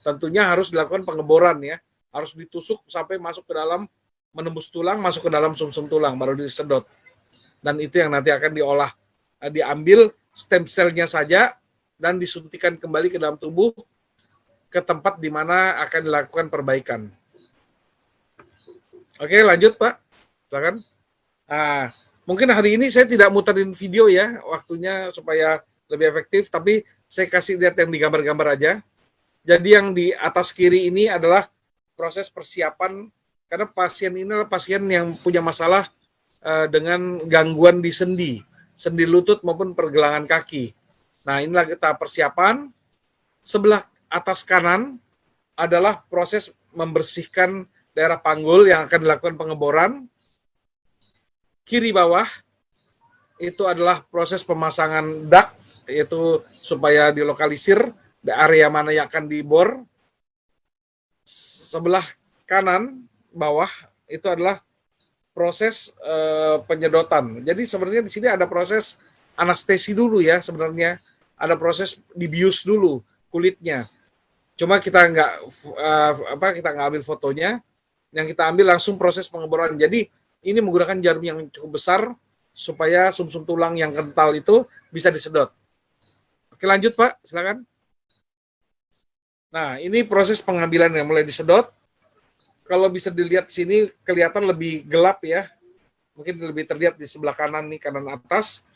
Tentunya harus dilakukan pengeboran ya, harus ditusuk sampai masuk ke dalam, menembus tulang, masuk ke dalam sumsum tulang, baru disedot. Dan itu yang nanti akan diolah, diambil stem cell-nya saja dan disuntikan kembali ke dalam tubuh ke tempat di mana akan dilakukan perbaikan. Oke, lanjut Pak, silakan. Mungkin hari ini saya tidak muterin video ya, waktunya supaya lebih efektif, tapi saya kasih lihat yang di gambar-gambar aja. Jadi yang di atas kiri ini adalah proses persiapan, karena pasien ini adalah pasien yang punya masalah dengan gangguan di sendi lutut maupun pergelangan kaki. Nah, inilah kita persiapan. Sebelah atas kanan adalah proses membersihkan daerah panggul yang akan dilakukan pengeboran. Kiri bawah itu adalah proses pemasangan dak, yaitu supaya dilokalisir area mana yang akan dibor. Sebelah kanan bawah itu adalah proses penyedotan. Jadi sebenarnya di sini ada proses anestesi dulu ya, sebenarnya ada proses dibius dulu kulitnya. Cuma kita nggak ambil fotonya, yang kita ambil langsung proses pengeboran. Jadi ini menggunakan jarum yang cukup besar supaya sumsum tulang yang kental itu bisa disedot. Oke, lanjut Pak, silakan. Nah, ini proses pengambilan yang mulai disedot. Kalau bisa dilihat sini kelihatan lebih gelap ya. Mungkin lebih terlihat di sebelah kanan nih, kanan atas.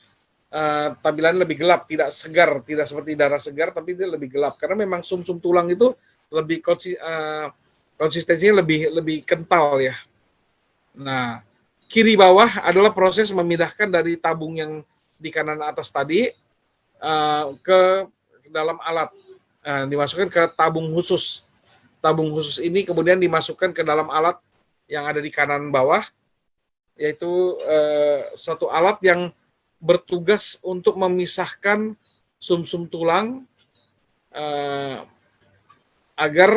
Tampilannya lebih gelap, tidak segar, tidak seperti darah segar, tapi dia lebih gelap karena memang sumsum tulang itu lebih konsistensinya lebih kental ya. Nah, kiri bawah adalah proses memindahkan dari tabung yang di kanan atas tadi ke dalam alat, dimasukkan ke tabung khusus. Tabung khusus ini kemudian dimasukkan ke dalam alat yang ada di kanan bawah, yaitu suatu alat yang bertugas untuk memisahkan sumsum tulang agar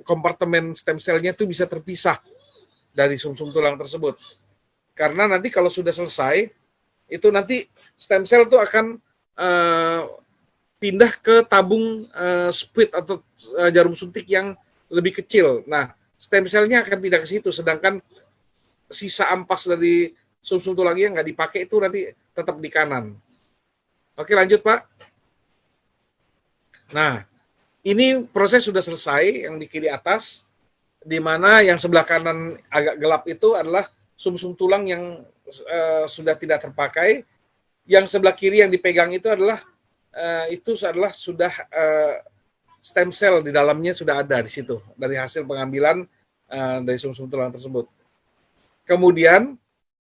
kompartemen stem cell-nya itu bisa terpisah dari sumsum tulang tersebut. Karena nanti kalau sudah selesai, itu nanti stem cell itu akan pindah ke tabung spuit atau jarum suntik yang lebih kecil. Nah, stem cell-nya akan pindah ke situ, sedangkan sisa ampas dari sumsum tulangnya yang nggak dipakai itu nanti tetap di kanan. Oke, lanjut Pak. Nah, ini proses sudah selesai yang di kiri atas, di mana yang sebelah kanan agak gelap itu adalah sumsum tulang yang sudah tidak terpakai. Yang sebelah kiri yang dipegang itu adalah sudah stem cell di dalamnya sudah ada di situ dari hasil pengambilan dari sumsum tulang tersebut. Kemudian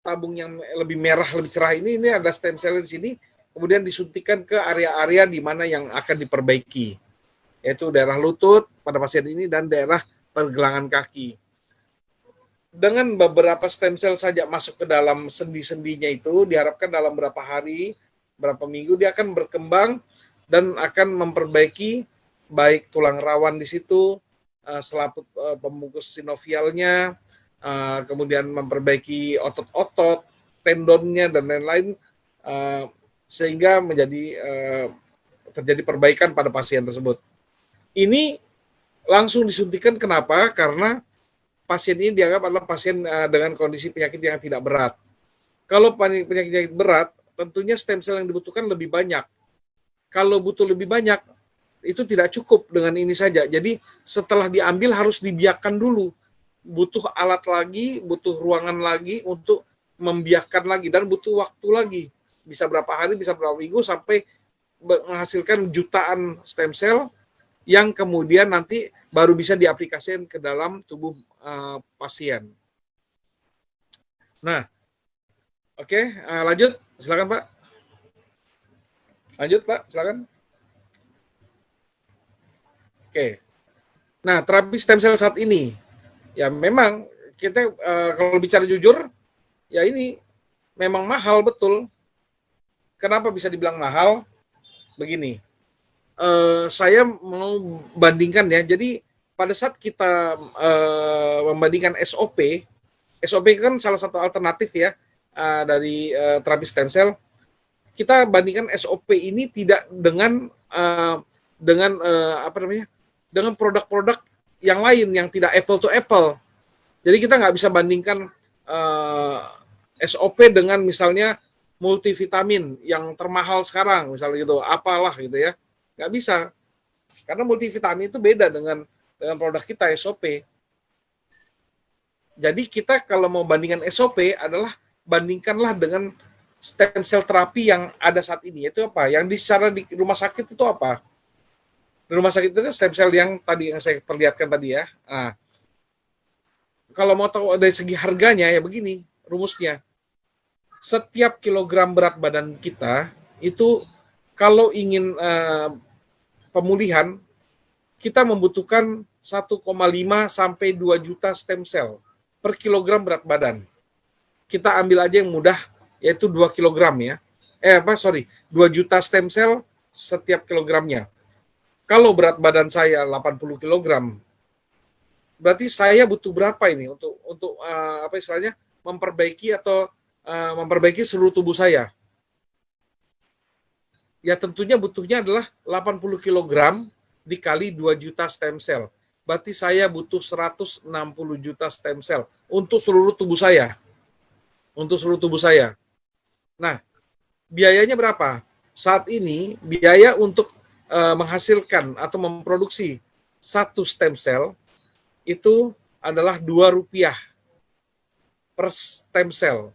tabung yang lebih merah lebih cerah ini ada stem cell di sini, kemudian disuntikan ke area-area di mana yang akan diperbaiki, yaitu daerah lutut pada pasien ini dan daerah pergelangan kaki. dengan beberapa stem cell saja masuk ke dalam sendi-sendinya itu, diharapkan dalam berapa hari, berapa minggu dia akan berkembang dan akan memperbaiki baik tulang rawan di situ, selaput pembungkus sinovialnya, kemudian memperbaiki otot-otot, tendonnya dan lain-lain, sehingga menjadi terjadi perbaikan pada pasien tersebut. Ini langsung disuntikan, kenapa? Karena pasien ini dianggap adalah pasien dengan kondisi penyakit yang tidak berat. Kalau penyakit berat, tentunya stem cell yang dibutuhkan lebih banyak. Kalau butuh lebih banyak, itu tidak cukup dengan ini saja. Jadi setelah diambil harus dibiarkan dulu. Butuh alat lagi, butuh ruangan lagi untuk membiarkan lagi, dan butuh waktu lagi. Bisa berapa hari, bisa berapa minggu, sampai menghasilkan jutaan stem cell yang kemudian nanti baru bisa diaplikasikan ke dalam tubuh pasien. Nah, oke, lanjut, silakan Pak. Lanjut Pak, silakan. Oke. Nah, terapi stem cell saat ini, ya memang kita kalau bicara jujur, ya ini memang mahal betul. Kenapa bisa dibilang mahal? Begini, saya mau bandingkan ya. Jadi pada saat kita membandingkan SOP kan salah satu alternatif ya dari terapi stem cell. Kita bandingkan SOP ini tidak dengan dengan produk-produk yang lain yang tidak apple to apple. Jadi kita nggak bisa bandingkan SOP dengan misalnya multivitamin yang termahal sekarang, misalnya gitu, apalah gitu ya. Nggak bisa. Karena multivitamin itu beda dengan produk kita SOP. Jadi kita kalau mau bandingkan SOP adalah bandingkanlah dengan stem cell terapi yang ada saat ini. Itu apa? Yang bicara di rumah sakit itu apa? Di rumah sakit itu stem cell yang tadi yang saya perlihatkan tadi ya. Nah, kalau mau tahu dari segi harganya ya begini rumusnya. Setiap kilogram berat badan kita itu kalau ingin pemulihan, kita membutuhkan 1,5 sampai 2 juta stem cell per kilogram berat badan. Kita ambil aja yang mudah, yaitu 2 kilogram ya. 2 juta stem cell setiap kilogramnya. Kalau berat badan saya 80 kilogram, berarti saya butuh berapa ini untuk memperbaiki seluruh tubuh saya? Ya tentunya butuhnya adalah 80 kg dikali 2 juta stem cell. Berarti saya butuh 160 juta stem cell untuk seluruh tubuh saya. Untuk seluruh tubuh saya. Nah, biayanya berapa? Saat ini biaya untuk menghasilkan atau memproduksi satu stem cell itu adalah Rp2 per stem cell.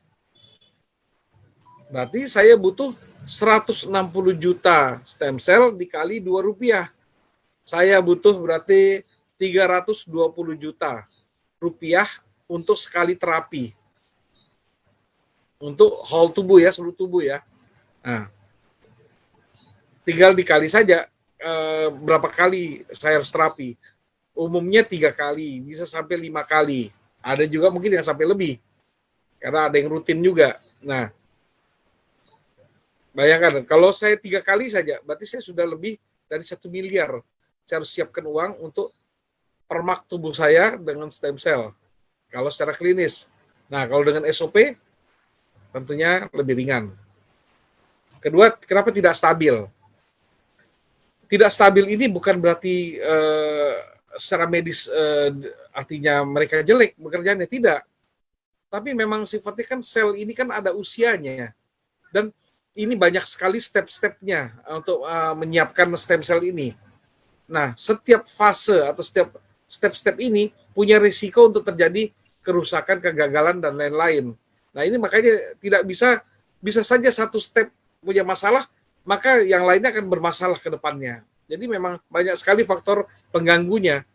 Berarti saya butuh 160 juta stem cell dikali Rp2. Saya butuh berarti 320 juta rupiah untuk sekali terapi. Untuk whole tubuh ya, seluruh tubuh ya. Nah, tinggal dikali saja berapa kali saya harus terapi. Umumnya 3 kali, bisa sampai 5 kali. Ada juga mungkin yang sampai lebih. Karena ada yang rutin juga. Nah, bayangkan, kalau saya 3 kali saja, berarti saya sudah lebih dari 1 miliar. Saya harus siapkan uang untuk permak tubuh saya dengan stem cell. Kalau secara klinis. Nah, kalau dengan SOP, tentunya lebih ringan. Kedua, kenapa tidak stabil? Tidak stabil ini bukan berarti secara medis artinya mereka jelek bekerjanya. Tidak. Tapi memang sifatnya kan sel ini kan ada usianya. Dan ini banyak sekali step-stepnya untuk menyiapkan stem cell ini. Nah, setiap fase atau setiap step-step ini punya risiko untuk terjadi kerusakan, kegagalan, dan lain-lain. Nah, ini makanya tidak bisa saja satu step punya masalah, maka yang lainnya akan bermasalah ke depannya. Jadi memang banyak sekali faktor pengganggunya.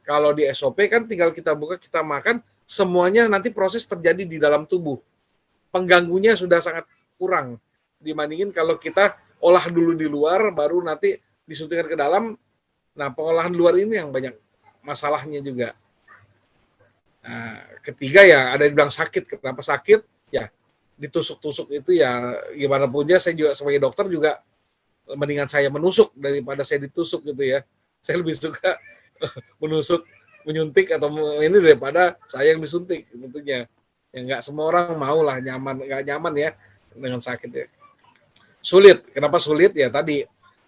Kalau di SOP kan tinggal kita buka, kita makan, semuanya nanti proses terjadi di dalam tubuh. Pengganggunya sudah sangat kurang dibandingin kalau kita olah dulu di luar, baru nanti disuntikan ke dalam. Nah, pengolahan luar ini yang banyak masalahnya juga. Nah, ketiga ya ada yang bilang sakit. Kenapa sakit? Ya ditusuk-tusuk itu ya gimana punya, saya juga sebagai dokter juga mendingan saya menusuk daripada saya ditusuk gitu ya. Saya lebih suka menusuk, menyuntik atau ini daripada saya yang disuntik tentunya. Ya nggak semua orang mau lah nggak nyaman ya dengan sakit ya. Sulit. Kenapa sulit? Ya tadi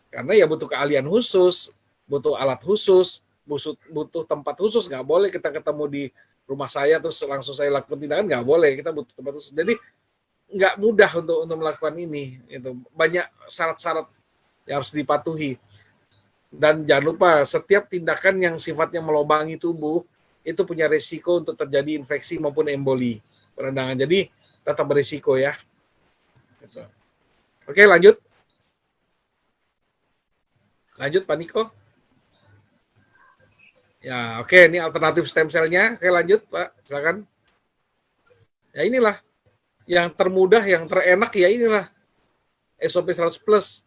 karena ya butuh keahlian khusus, butuh alat khusus, butuh tempat khusus. Nggak boleh kita ketemu di rumah saya terus langsung saya lakukan tindakan, nggak boleh. Kita butuh tempat khusus. Jadi nggak mudah untuk melakukan ini. Itu banyak syarat-syarat yang harus dipatuhi. Dan jangan lupa setiap tindakan yang sifatnya melobangi tubuh itu punya resiko untuk terjadi infeksi maupun emboli perendangan. Jadi tetap berisiko ya. Gitu. Oke, lanjut. Lanjut Pak Niko. Ya, oke, ini alternatif stem cell-nya. Oke, lanjut Pak, silakan. Ya inilah yang termudah, yang terenak ya inilah SOP 100 plus.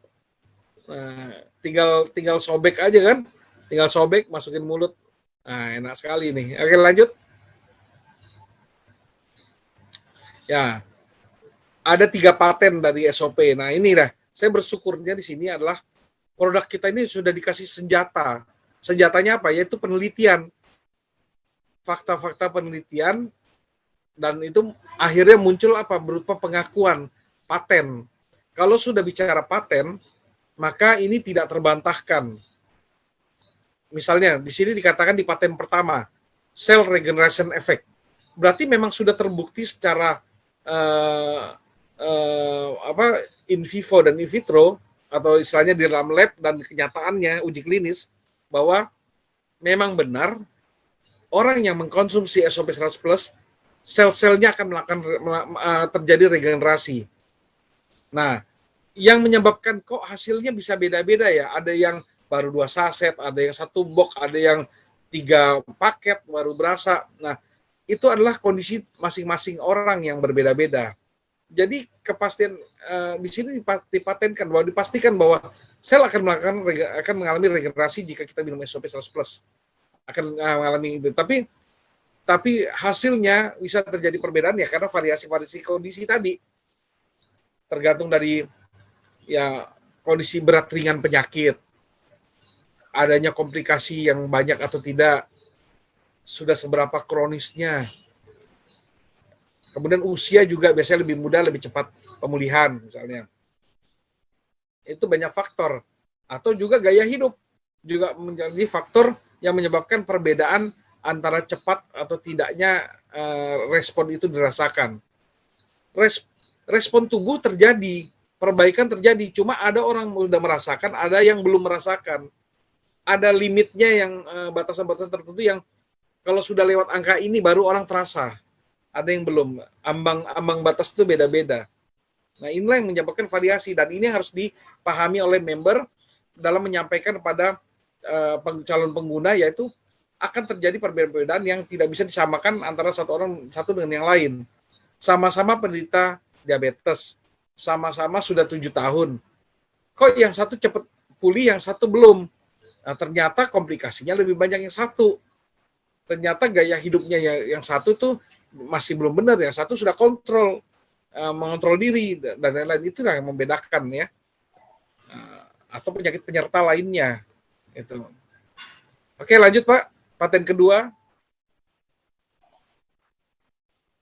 Nah, tinggal sobek aja kan, tinggal sobek masukin mulut. Nah, enak sekali nih. Oke, lanjut. Ya, ada 3 paten dari SOP. Nah, ini lah, saya bersyukurnya di sini adalah produk kita ini sudah dikasih senjata. Senjatanya apa? Yaitu penelitian. Fakta-fakta penelitian, dan itu akhirnya muncul apa? Berupa pengakuan paten. Kalau sudah bicara paten, maka ini tidak terbantahkan. Misalnya di sini dikatakan di paten pertama, cell regeneration effect. Berarti memang sudah terbukti secara in vivo dan in vitro atau istilahnya di dalam lab dan kenyataannya uji klinis bahwa memang benar orang yang mengkonsumsi SOP 100 plus sel-selnya akan terjadi regenerasi. Nah, yang menyebabkan kok hasilnya bisa beda-beda ya. Ada yang baru 2 saset, ada yang 1 box, ada yang 3 paket baru berasa. Nah, itu adalah kondisi masing-masing orang yang berbeda-beda. Jadi kepastian di sini dipatenkan bahwa dipastikan bahwa sel akan mengalami regenerasi jika kita minum SOP 100 plus. Akan mengalami itu. Tapi hasilnya bisa terjadi perbedaan ya karena variasi-variasi kondisi tadi. Tergantung dari ya kondisi berat ringan penyakit, adanya komplikasi yang banyak atau tidak, sudah seberapa kronisnya, kemudian usia juga biasanya lebih mudah, lebih cepat pemulihan misalnya. Itu banyak faktor. Atau juga gaya hidup juga menjadi faktor yang menyebabkan perbedaan antara cepat atau tidaknya respon itu dirasakan. Respon tubuh terjadi, perbaikan terjadi, cuma ada orang sudah merasakan, ada yang belum merasakan. Ada limitnya yang batasan-batasan tertentu yang kalau sudah lewat angka ini baru orang terasa. Ada yang belum. Ambang batas itu beda-beda. Nah, inilah yang menyebabkan variasi dan ini yang harus dipahami oleh member dalam menyampaikan kepada calon pengguna, yaitu akan terjadi perbedaan yang tidak bisa disamakan antara satu dengan yang lain. Sama-sama penderita diabetes, sama-sama sudah 7 tahun. Kok yang satu cepat pulih, yang satu belum? Nah, ternyata komplikasinya lebih banyak yang satu. Ternyata gaya hidupnya yang satu tuh masih belum benar, yang satu sudah mengontrol diri dan lain-lain. Itulah yang membedakan ya. Atau penyakit penyerta lainnya. Itu. Oke, lanjut Pak. Paten kedua.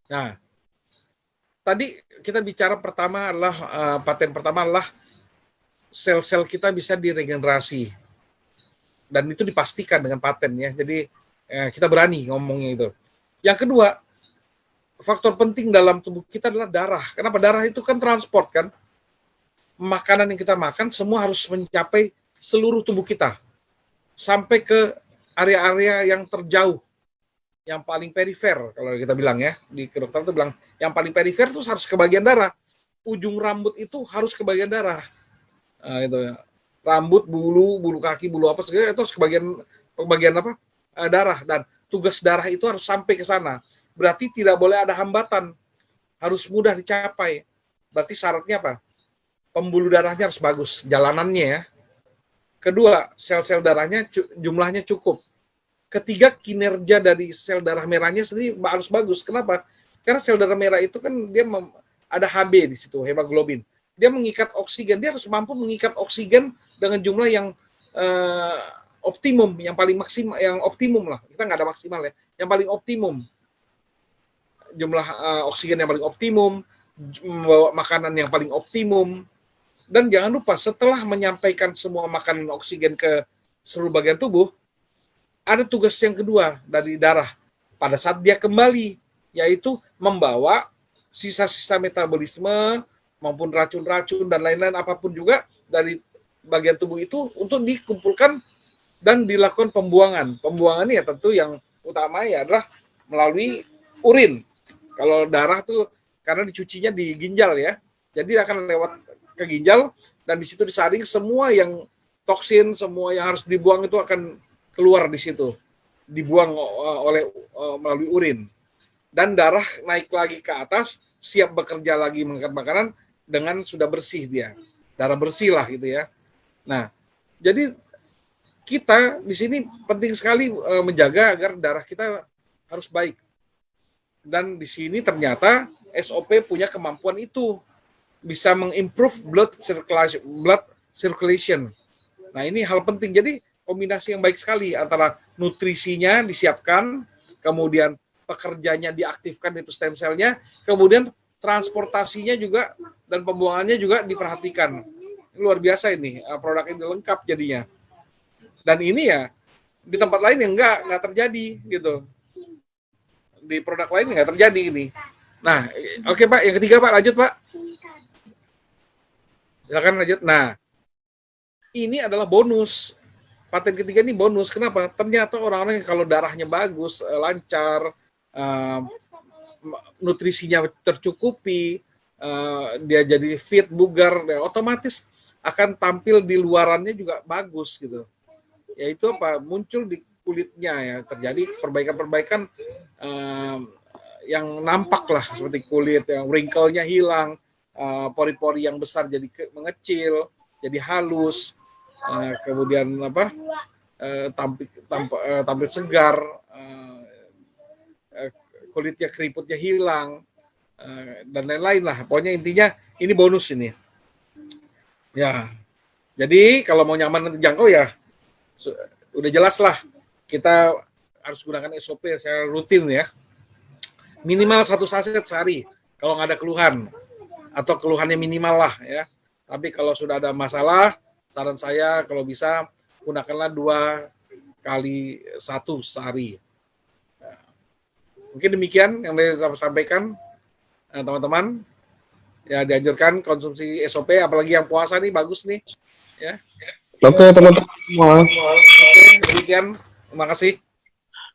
Nah, tadi kita bicara pertama adalah paten pertama adalah sel-sel kita bisa diregenerasi. Dan itu dipastikan dengan paten ya. Jadi kita berani ngomongnya itu. Yang kedua, faktor penting dalam tubuh kita adalah darah. Kenapa? Darah itu kan transport kan. Makanan yang kita makan semua harus mencapai seluruh tubuh kita. Sampai ke area-area yang terjauh. Yang paling perifer kalau kita bilang ya. Di kedokteran itu bilang yang paling perifer itu harus ke bagian darah. Ujung rambut itu harus ke bagian darah. Nah, itu ya. Rambut, bulu kaki, bulu apa segala itu harus ke bagian apa? Darah, dan tugas darah itu harus sampai ke sana. Berarti tidak boleh ada hambatan. Harus mudah dicapai. Berarti syaratnya apa? Pembuluh darahnya harus bagus, jalanannya ya. Kedua, sel-sel darahnya jumlahnya cukup. ketiga, kinerja dari sel darah merahnya sendiri harus bagus. Kenapa? Karena sel darah merah itu kan dia ada HB di situ, hemoglobin. Dia mengikat oksigen, dia harus mampu mengikat oksigen dengan jumlah yang optimum, yang paling maksimal, yang optimum lah. Kita nggak ada maksimal ya, yang paling optimum. Jumlah oksigen yang paling optimum, membawa makanan yang paling optimum. Dan jangan lupa, setelah menyampaikan semua makanan oksigen ke seluruh bagian tubuh, ada tugas yang kedua dari darah pada saat dia kembali, yaitu membawa sisa-sisa metabolisme maupun racun-racun dan lain-lain apapun juga dari bagian tubuh itu untuk dikumpulkan dan dilakukan pembuangan. Pembuangan ya tentu yang utama ya adalah melalui urin. Kalau darah tuh karena dicucinya di ginjal ya, jadi akan lewat ke ginjal dan di situ disaring semua yang toksin, semua yang harus dibuang itu akan keluar di situ, dibuang melalui urin. Dan darah naik lagi ke atas, siap bekerja lagi mengangkat makanan dengan sudah bersih dia. Darah bersih lah gitu ya. Nah, jadi kita di sini penting sekali menjaga agar darah kita harus baik. Dan di sini ternyata SOP punya kemampuan itu, bisa mengimprove blood circulation. Nah, ini hal penting. Jadi kombinasi yang baik sekali antara nutrisinya disiapkan, kemudian pekerjanya diaktifkan itu stem cell-nya, kemudian transportasinya juga dan pembuangannya juga diperhatikan. Luar biasa ini, produk ini lengkap jadinya. Dan ini ya di tempat lain yang nggak terjadi gitu. Di produk lain nggak terjadi ini. Nah, oke Pak, yang ketiga Pak, lanjut Pak. Silakan lanjut. Nah, ini adalah bonus. Paten ketiga ini bonus. Kenapa? Ternyata orang-orang yang kalau darahnya bagus, lancar, nutrisinya tercukupi, dia jadi fit, bugar, ya otomatis akan tampil di luarannya juga bagus gitu. Yaitu apa? Muncul di kulitnya ya, terjadi perbaikan-perbaikan yang nampak lah, seperti kulit yang wrinkle-nya hilang, pori-pori yang besar jadi mengecil, jadi halus, kemudian apa? Tampil segar, kulitnya keriputnya hilang, dan lain-lain lah. Pokoknya intinya ini bonus ini. Ya, jadi kalau mau nyaman dan terjangkau ya udah jelas lah, kita harus gunakan SOP secara rutin ya. Minimal 1 saset sehari kalau nggak ada keluhan, atau keluhannya minimal lah ya. Tapi kalau sudah ada masalah, saran saya kalau bisa gunakanlah 2 kali 1 sehari. Mungkin demikian yang saya sampaikan, teman-teman. Ya, dianjurkan konsumsi SOP, apalagi yang puasa nih, bagus nih. Ya. Oke, teman-teman semua. Oke, demikian. Terima kasih.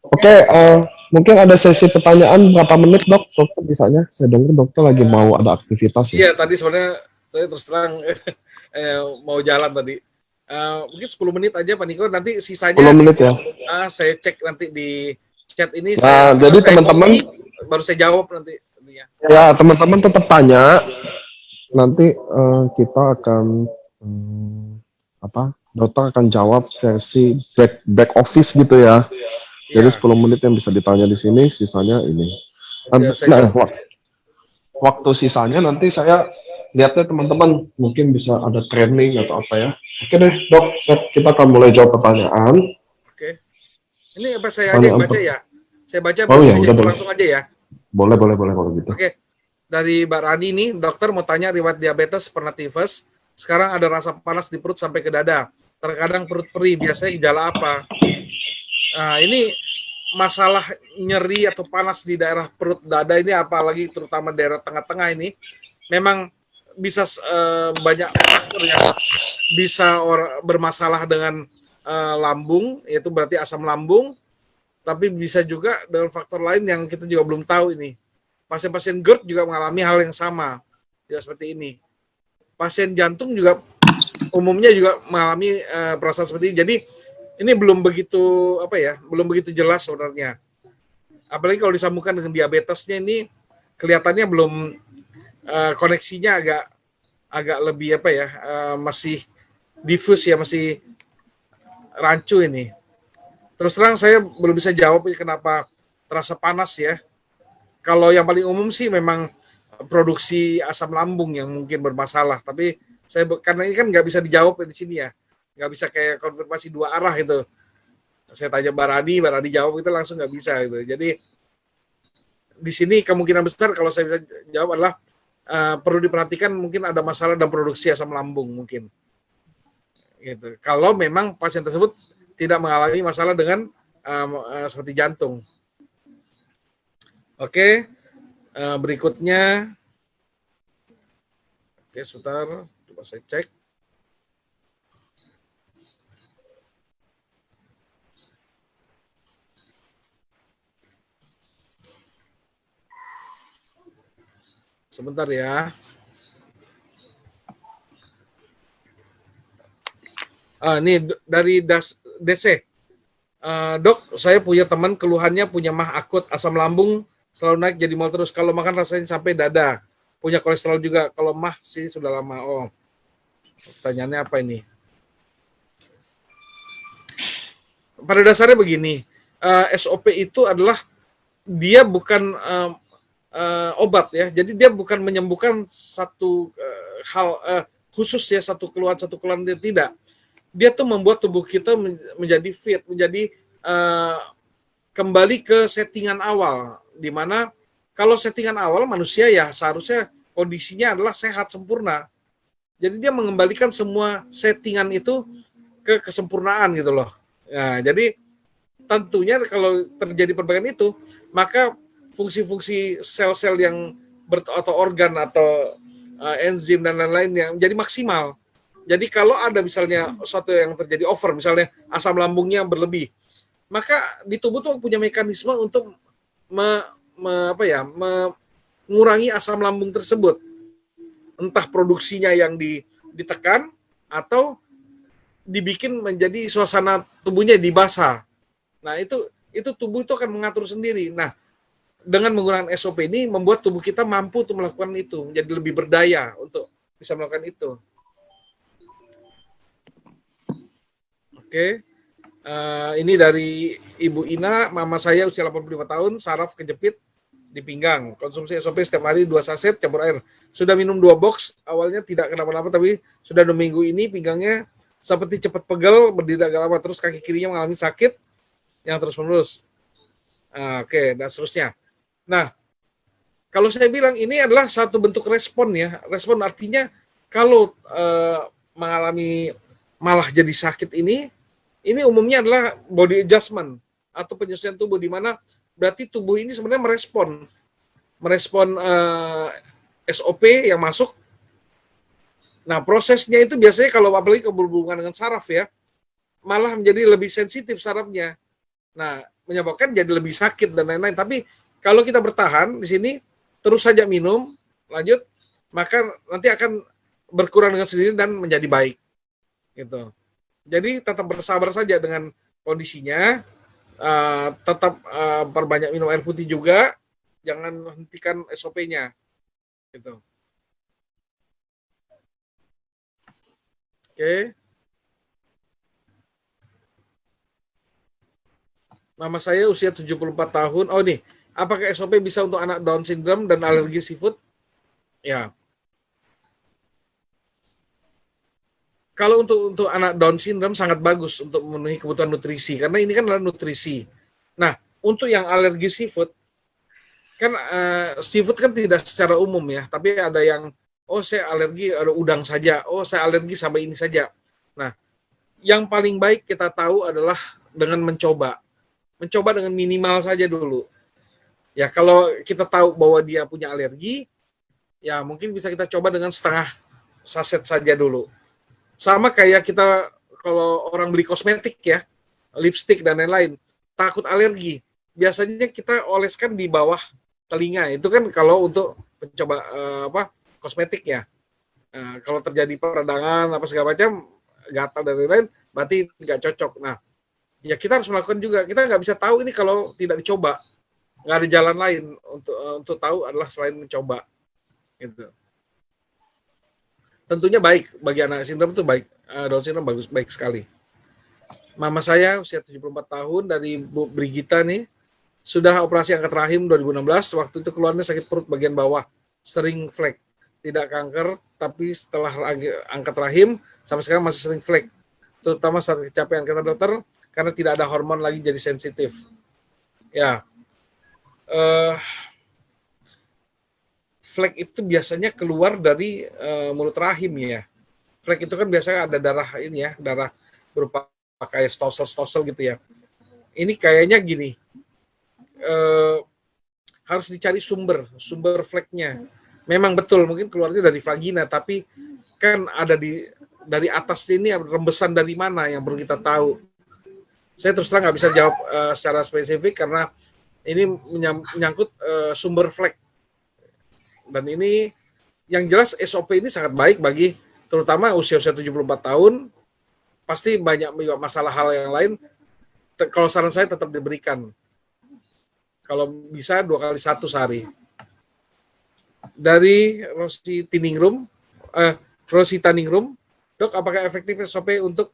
Oke, mungkin ada sesi pertanyaan berapa menit dok? Dokter bisanya? Saya dengar dokter lagi mau ada aktivitas ya. Iya, tadi sebenarnya saya terus terang mau jalan tadi. Mungkin 10 menit aja Pak Niko, nanti sisanya 10 menit ya. Saya cek nanti di chat ini. Nah, jadi teman-teman baru saya jawab nanti. Ya, teman-teman tetap tanya. Nanti kita akan dokter akan jawab versi back office gitu ya. Jadi 10 menit yang bisa ditanya di sini, sisanya ini. Waktu sisanya nanti saya lihatnya teman-teman mungkin bisa ada training atau apa ya. Oke deh, Dok, kita akan mulai jawab pertanyaan. Oke. Ini apa saya aja yang baca ya? Saya baca langsung aja ya. Boleh gitu. Oke. Dari Mbak Rani ini, dokter mau tanya riwayat diabetes pernah tifus, sekarang ada rasa panas di perut sampai ke dada. Terkadang perut perih, biasanya gejala apa? Nah, ini masalah nyeri atau panas di daerah perut dada ini, apalagi terutama daerah tengah-tengah ini, memang bisa banyak faktor yang bisa bermasalah dengan lambung, yaitu berarti asam lambung, tapi bisa juga dengan faktor lain yang kita juga belum tahu ini. Pasien-pasien GERD juga mengalami hal yang sama, juga seperti ini. Pasien jantung juga umumnya juga mengalami perasaan seperti ini. Jadi ini belum begitu jelas sebenarnya. Apalagi kalau disambungkan dengan diabetesnya ini kelihatannya belum koneksinya agak lebih masih diffuse ya, masih rancu ini. Terus terang saya belum bisa jawab kenapa terasa panas ya. Kalau yang paling umum sih memang produksi asam lambung yang mungkin bermasalah. Tapi karena ini kan nggak bisa dijawab di sini ya, nggak bisa kayak konfirmasi dua arah itu. Saya tanya Barani jawab itu langsung nggak bisa gitu. Jadi di sini kemungkinan besar kalau saya bisa jawab adalah perlu diperhatikan mungkin ada masalah dalam produksi asam lambung mungkin. Gitu. Kalau memang pasien tersebut tidak mengalami masalah dengan seperti jantung. Oke, berikutnya, oke sebentar, coba saya cek. Sebentar ya. Ini dari DC. Dok, saya punya teman keluhannya punya mah akut, asam lambung selalu naik jadi mal terus. Kalau makan rasanya sampai dada. Punya kolesterol juga. Kalau mah sih sudah lama. Oh, pertanyaannya apa ini? Pada dasarnya begini, SOP itu adalah dia bukan obat ya. Jadi dia bukan menyembuhkan satu hal khusus ya, satu keluhan dia tidak. Dia tuh membuat tubuh kita menjadi fit, menjadi kembali ke settingan awal, di mana kalau settingan awal manusia ya seharusnya kondisinya adalah sehat sempurna. Jadi dia mengembalikan semua settingan itu ke kesempurnaan gitu loh. Nah, jadi tentunya kalau terjadi perbaikan itu, maka fungsi-fungsi sel-sel yang atau organ atau enzim dan lain-lain yang menjadi maksimal. Jadi kalau ada misalnya suatu yang terjadi over, misalnya asam lambungnya berlebih, maka di tubuh tuh punya mekanisme untuk mengurangi asam lambung tersebut. Entah produksinya yang ditekan atau dibikin menjadi suasana tubuhnya dibasah. Nah, itu tubuh itu akan mengatur sendiri. Nah, dengan menggunakan SOP ini membuat tubuh kita mampu untuk melakukan itu, menjadi lebih berdaya untuk bisa melakukan itu. Oke, ini dari Ibu Ina, mama saya usia 85 tahun, saraf kejepit di pinggang. Konsumsi SOP setiap hari 2 saset campur air. Sudah minum 2 box, awalnya tidak kenapa-napa, tapi sudah 2 minggu ini pinggangnya seperti cepat pegel, berdiri agak lama, terus kaki kirinya mengalami sakit yang terus-menerus. Oke, dan seterusnya. Nah, kalau saya bilang ini adalah satu bentuk respon ya. Respon artinya kalau mengalami malah jadi sakit ini umumnya adalah body adjustment atau penyesuaian tubuh, di mana berarti tubuh ini sebenarnya merespon SOP yang masuk. Nah, prosesnya itu biasanya kalau apalagi berhubungan dengan saraf ya, malah menjadi lebih sensitif sarafnya. Nah, menyebabkan jadi lebih sakit dan lain-lain. Tapi kalau kita bertahan di sini, terus saja minum, lanjut, maka nanti akan berkurang dengan sendiri dan menjadi baik. Gitu. Jadi tetap bersabar saja dengan kondisinya, tetap perbanyak minum air putih juga, jangan hentikan SOP-nya. Gitu. Oke. Mama saya usia 74 tahun. Oh nih, apakah SOP bisa untuk anak Down syndrome dan alergi seafood? Ya. Kalau untuk anak Down syndrome sangat bagus untuk memenuhi kebutuhan nutrisi, karena ini kan adalah nutrisi. Nah, untuk yang alergi seafood, kan seafood kan tidak secara umum ya, tapi ada yang, oh saya alergi ada udang saja, oh saya alergi sama ini saja. Nah, yang paling baik kita tahu adalah dengan mencoba dengan minimal saja dulu. Ya, kalau kita tahu bahwa dia punya alergi, ya mungkin bisa kita coba dengan setengah saset saja dulu. Sama kayak kita kalau orang beli kosmetik ya, lipstick dan lain-lain, takut alergi. Biasanya kita oleskan di bawah telinga. Itu kan kalau untuk mencoba kosmetik ya. Kalau terjadi peradangan apa segala macam, gatal dan lain-lain, berarti nggak cocok. Nah, ya kita harus melakukan juga. Kita nggak bisa tahu ini kalau tidak dicoba. Nggak ada jalan lain untuk tahu adalah selain mencoba. Gitu. Tentunya baik bagi anak sindrom itu baik, Down syndrome baik sekali. Mama saya usia 74 tahun dari Bu Brigita nih, sudah operasi angkat rahim 2016, waktu itu keluarnya sakit perut bagian bawah, sering flek. Tidak kanker, tapi setelah angkat rahim, sampai sekarang masih sering flek. Terutama saat kecapean, kata dokter, karena tidak ada hormon lagi jadi sensitif. Ya, flek itu biasanya keluar dari mulut rahim ya. Flek itu kan biasanya ada darah ini ya, darah berupa kayak stosel gitu ya. Ini kayaknya gini, harus dicari sumber fleknya. Memang betul mungkin keluarnya dari vagina, tapi kan ada dari atas ini rembesan dari mana yang perlu kita tahu. Saya terus terang nggak bisa jawab secara spesifik karena ini menyangkut sumber flek. Dan ini yang jelas SOP ini sangat baik bagi terutama usia-usia 74 tahun. Pasti banyak masalah hal yang lain. Kalau saran saya tetap diberikan. Kalau bisa 2 kali 1 sehari. Dari Rosi Tiningrum, Dok, apakah efektif SOP untuk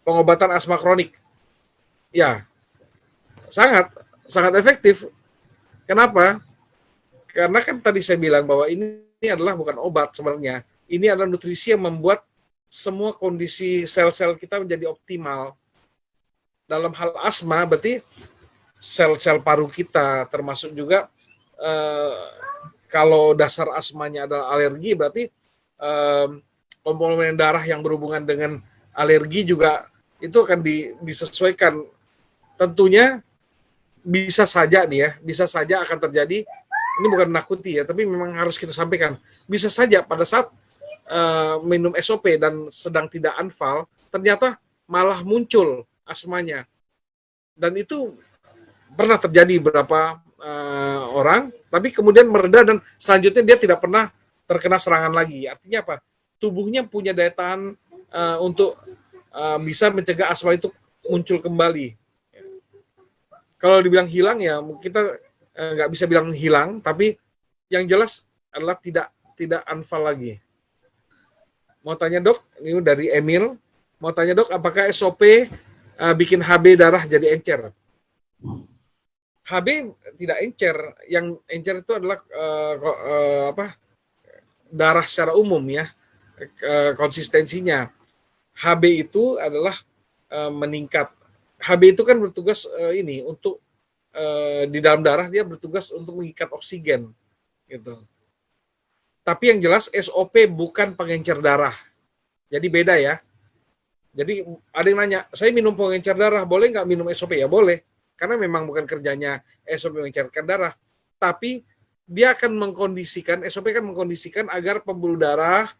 pengobatan asma kronik? Ya, sangat efektif. Kenapa? Karena kan tadi saya bilang bahwa ini adalah bukan obat sebenarnya. Ini adalah nutrisi yang membuat semua kondisi sel-sel kita menjadi optimal. Dalam hal asma, berarti sel-sel paru kita, termasuk juga kalau dasar asmanya adalah alergi, berarti komponen darah yang berhubungan dengan alergi juga itu akan disesuaikan. Tentunya bisa saja akan terjadi, ini bukan menakuti ya, tapi memang harus kita sampaikan. Bisa saja pada saat minum SOP dan sedang tidak anfal, ternyata malah muncul asmanya. Dan itu pernah terjadi beberapa orang, tapi kemudian mereda dan selanjutnya dia tidak pernah terkena serangan lagi. Artinya apa? Tubuhnya punya daya tahan untuk bisa mencegah asma itu muncul kembali. Kalau dibilang hilang ya kita nggak bisa bilang hilang, tapi yang jelas adalah tidak anfal lagi. Mau tanya dok, ini dari Emil, mau tanya dok, apakah SOP bikin HB darah jadi encer? HB tidak encer, yang encer itu adalah darah secara umum ya, konsistensinya. HB itu adalah meningkat. HB itu kan bertugas untuk di dalam darah dia bertugas untuk mengikat oksigen, gitu. Tapi yang jelas SOP bukan pengencer darah. Jadi beda ya. Jadi ada yang nanya, saya minum pengencer darah, boleh nggak minum SOP? Ya boleh. Karena memang bukan kerjanya SOP mengencerkan darah. Tapi dia akan mengkondisikan, SOP kan mengkondisikan agar pembuluh darah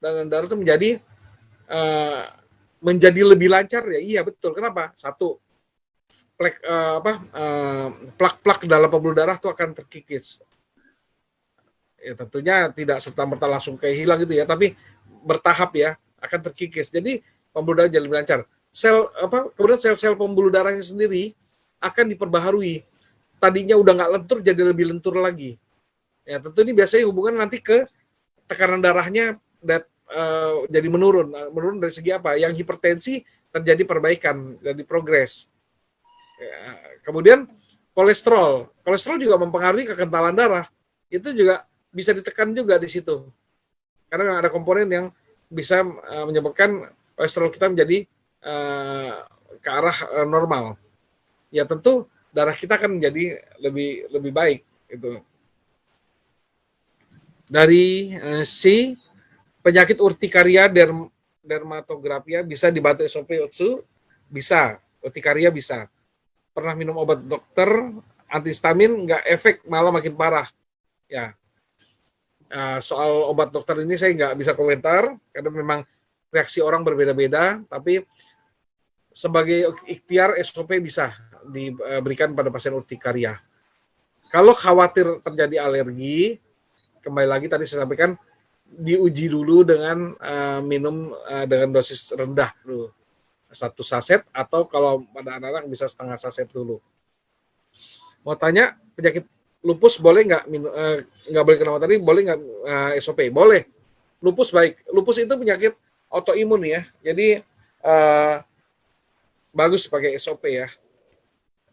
dan darah itu menjadi lebih lancar. Ya iya betul. Kenapa? Satu, plak-plak dalam pembuluh darah itu akan terkikis. Ya, tentunya tidak serta-merta langsung kayak hilang gitu ya, tapi bertahap ya akan terkikis. Jadi pembuluh darah jadi lebih lancar. Kemudian sel-sel pembuluh darahnya sendiri akan diperbaharui. Tadinya udah nggak lentur jadi lebih lentur lagi. Ya tentu ini biasanya hubungan nanti ke tekanan darahnya jadi menurun. Menurun dari segi apa? Yang hipertensi terjadi perbaikan, jadi progres. Ya, kemudian kolesterol juga mempengaruhi kekentalan darah. Itu juga bisa ditekan juga di situ. Karena ada komponen yang bisa menyebabkan kolesterol kita menjadi ke arah normal. Ya tentu darah kita akan menjadi lebih baik gitu. Dari penyakit urtikaria dermatografia bisa dibantu SOP Otsu? Bisa, urtikaria bisa. Pernah minum obat dokter antihistamin nggak efek, malah makin parah. Ya. Soal obat dokter ini saya nggak bisa komentar karena memang reaksi orang berbeda-beda, tapi sebagai ikhtiar SOP bisa diberikan pada pasien urtikaria. Kalau khawatir terjadi alergi, kembali lagi tadi saya sampaikan diuji dulu dengan minum dengan dosis rendah dulu, 1 saset atau kalau pada anak-anak bisa setengah saset dulu. Mau tanya penyakit lupus boleh nggak nggak boleh kena matahari, boleh nggak SOP? Boleh. Lupus baik. Lupus itu penyakit autoimun ya. Jadi bagus pakai SOP ya.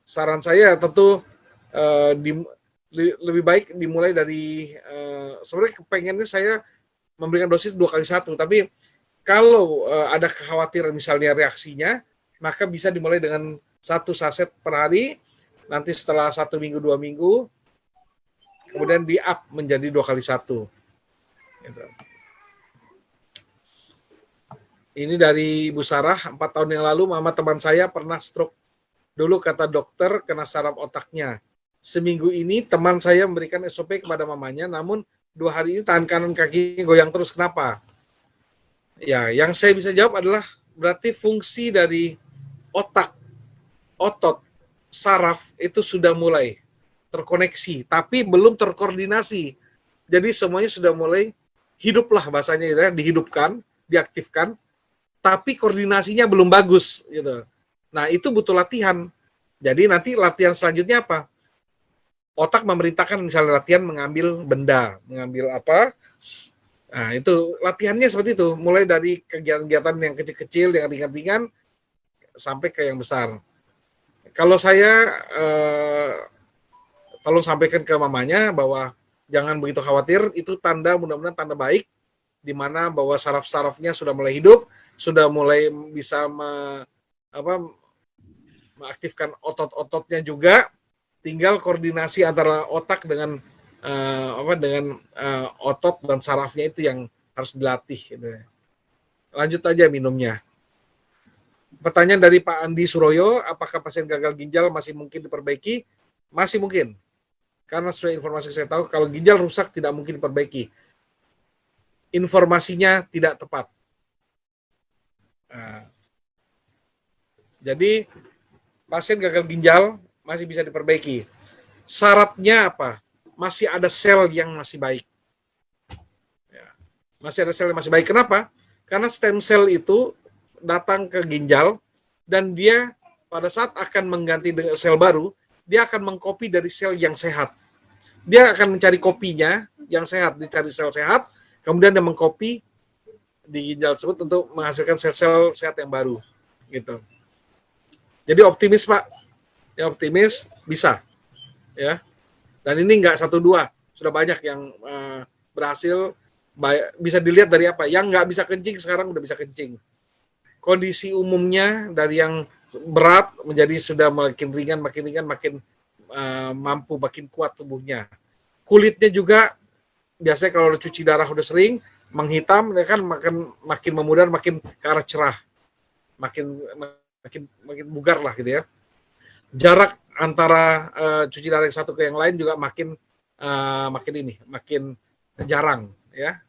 Saran saya tentu lebih baik dimulai dari sebenarnya kepengennya saya memberikan dosis 2x1, tapi kalau ada kekhawatiran misalnya reaksinya, maka bisa dimulai dengan 1 saset per hari. Nanti setelah 1 minggu 2 minggu, kemudian di up menjadi 2x1. Gitu. Ini dari Ibu Sarah, 4 tahun yang lalu mama teman saya pernah stroke. Dulu kata dokter kena saraf otaknya. Seminggu ini teman saya memberikan SOP kepada mamanya, namun 2 hari ini tangan kanan kakinya goyang terus. Kenapa? Ya, yang saya bisa jawab adalah berarti fungsi dari otak, otot, saraf itu sudah mulai terkoneksi, tapi belum terkoordinasi. Jadi semuanya sudah mulai hiduplah bahasanya, ya, dihidupkan, diaktifkan, tapi koordinasinya belum bagus gitu. Nah, itu butuh latihan. Jadi nanti latihan selanjutnya apa? Otak memerintahkan misalnya latihan mengambil benda, mengambil apa? Nah, itu latihannya seperti itu, mulai dari kegiatan-kegiatan yang kecil-kecil, yang ringan-ringan sampai ke yang besar. Kalau saya tolong sampaikan ke mamanya bahwa jangan begitu khawatir, itu tanda, mudah-mudahan tanda baik, di mana bahwa saraf-sarafnya sudah mulai hidup, sudah mulai bisa mengaktifkan otot-ototnya juga, tinggal koordinasi antara otak dengan otot dan sarafnya itu yang harus dilatih. Gitu. Lanjut aja minumnya. Pertanyaan dari Pak Andi Suroyo, apakah pasien gagal ginjal masih mungkin diperbaiki? Masih mungkin. Karena sesuai informasi saya tahu, kalau ginjal rusak tidak mungkin diperbaiki. Informasinya tidak tepat. Nah, jadi pasien gagal ginjal masih bisa diperbaiki. Syaratnya apa? Masih ada sel yang masih baik. Ya, masih ada sel yang masih baik. Kenapa? Karena stem cell itu datang ke ginjal dan dia pada saat akan mengganti dengan sel baru, dia akan mengcopy dari sel yang sehat. Dia akan mencari kopinya yang sehat, dicari sel sehat, kemudian dia mengcopy di ginjal tersebut untuk menghasilkan sel-sel sehat yang baru. Gitu. Jadi optimis Pak, ya optimis bisa, ya. Dan ini nggak 1-2, sudah banyak yang berhasil. Bisa dilihat dari apa? Yang nggak bisa kencing sekarang udah bisa kencing. Kondisi umumnya dari yang berat menjadi sudah makin ringan, makin mampu, makin kuat tubuhnya. Kulitnya juga biasanya kalau cuci darah udah sering menghitam, ya kan makin memudar, makin ke arah cerah, makin bugar lah gitu ya. Jarak antara cuci darah yang satu ke yang lain juga makin jarang ya.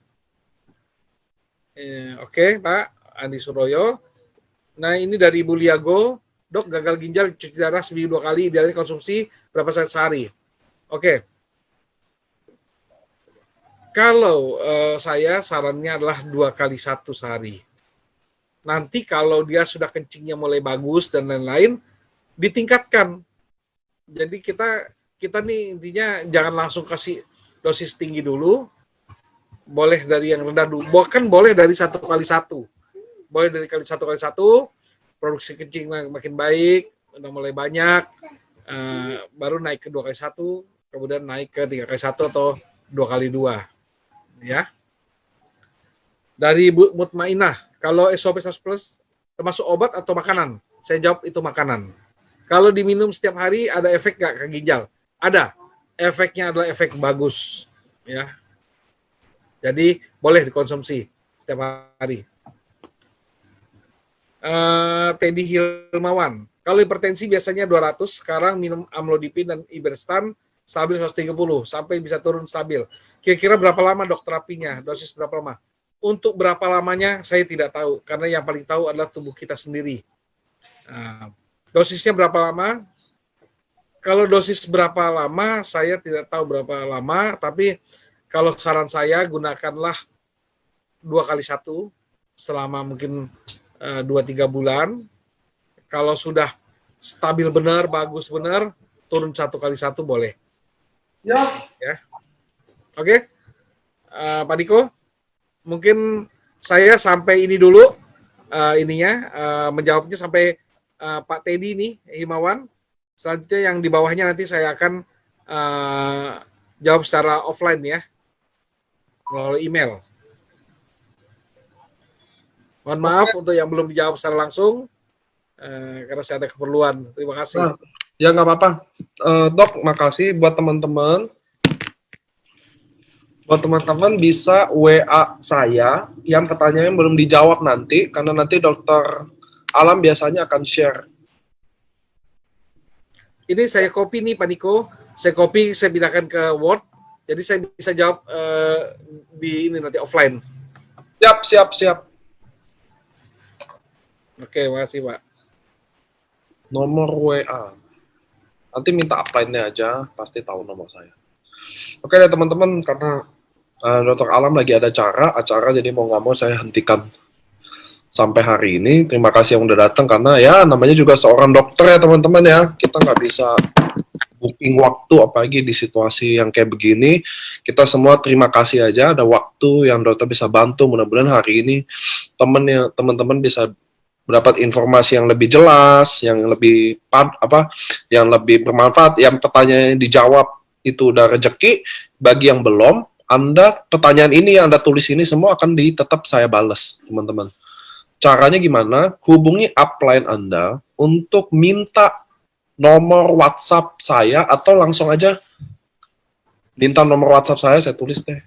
Oke, Pak Andi Suroyo. Nah, ini dari Ibu Liago, Dok, gagal ginjal cuci darah seminggu 2 kali, idealnya konsumsi berapa saat sehari? Oke. Kalau saya sarannya adalah 2x1 sehari. Nanti kalau dia sudah kencingnya mulai bagus dan lain-lain, ditingkatkan. Jadi kita nih intinya jangan langsung kasih dosis tinggi dulu, boleh dari yang rendah dulu, bahkan boleh dari 1x1. Boleh dari 1x1, produksi kencing makin baik, udah mulai banyak, baru naik ke 2x1, kemudian naik ke 3x1 atau 2x2. Ya. Dari Bu Mutmainah, kalau SOP 100 plus termasuk obat atau makanan? Saya jawab itu makanan. Kalau diminum setiap hari ada efek nggak ke ginjal? Ada. Efeknya adalah efek bagus. Ya. Jadi boleh dikonsumsi setiap hari. Teddy Hilmawan, kalau hipertensi biasanya 200, sekarang minum amlodipin dan iberstan stabil 130 sampai bisa turun stabil. Kira-kira berapa lama dok terapinya? Dosis berapa lama? Untuk berapa lamanya saya tidak tahu, karena yang paling tahu adalah tubuh kita sendiri. Dosisnya berapa lama? Kalau dosis berapa lama, saya tidak tahu berapa lama, tapi kalau saran saya gunakanlah 2x1 selama mungkin 2-3 bulan. Kalau sudah stabil benar, bagus benar, turun 1x1 boleh. Ya. Oke. Pak Diko, mungkin saya sampai ini dulu. menjawabnya sampai Pak Teddy nih, Himawan. Selanjutnya yang di bawahnya nanti saya akan jawab secara offline ya, melalui email. Mohon maaf untuk yang belum dijawab secara langsung, karena saya ada keperluan. Terima kasih. Nah, ya nggak apa-apa. Dok, makasih buat teman-teman. Buat teman-teman bisa WA saya yang pertanyaannya belum dijawab nanti, karena nanti dokter Alam biasanya akan share. Ini saya copy nih Pak Niko, saya copy, saya pindahkan ke Word, jadi saya bisa jawab di ini nanti offline. Siap. Oke, makasih Pak. Nomor WA. Nanti minta upline-nya aja, pasti tahu nomor saya. Oke deh teman-teman, karena Dokter Alam lagi ada acara, jadi mau nggak mau saya hentikan sampai hari ini. Terima kasih yang udah datang, karena ya namanya juga seorang dokter ya teman-teman ya. Kita nggak bisa booking waktu, apalagi di situasi yang kayak begini. Kita semua terima kasih aja, ada waktu yang dokter bisa bantu. Mudah-mudahan hari ini teman-teman bisa mendapat informasi yang lebih jelas, yang lebih yang lebih bermanfaat, yang pertanyaannya dijawab itu udah rezeki. Bagi yang belum, pertanyaan ini yang Anda tulis ini semua akan tetap saya balas, teman-teman. Caranya gimana? Hubungi upline Anda untuk minta nomor WhatsApp saya, atau langsung aja minta nomor WhatsApp saya tulis deh.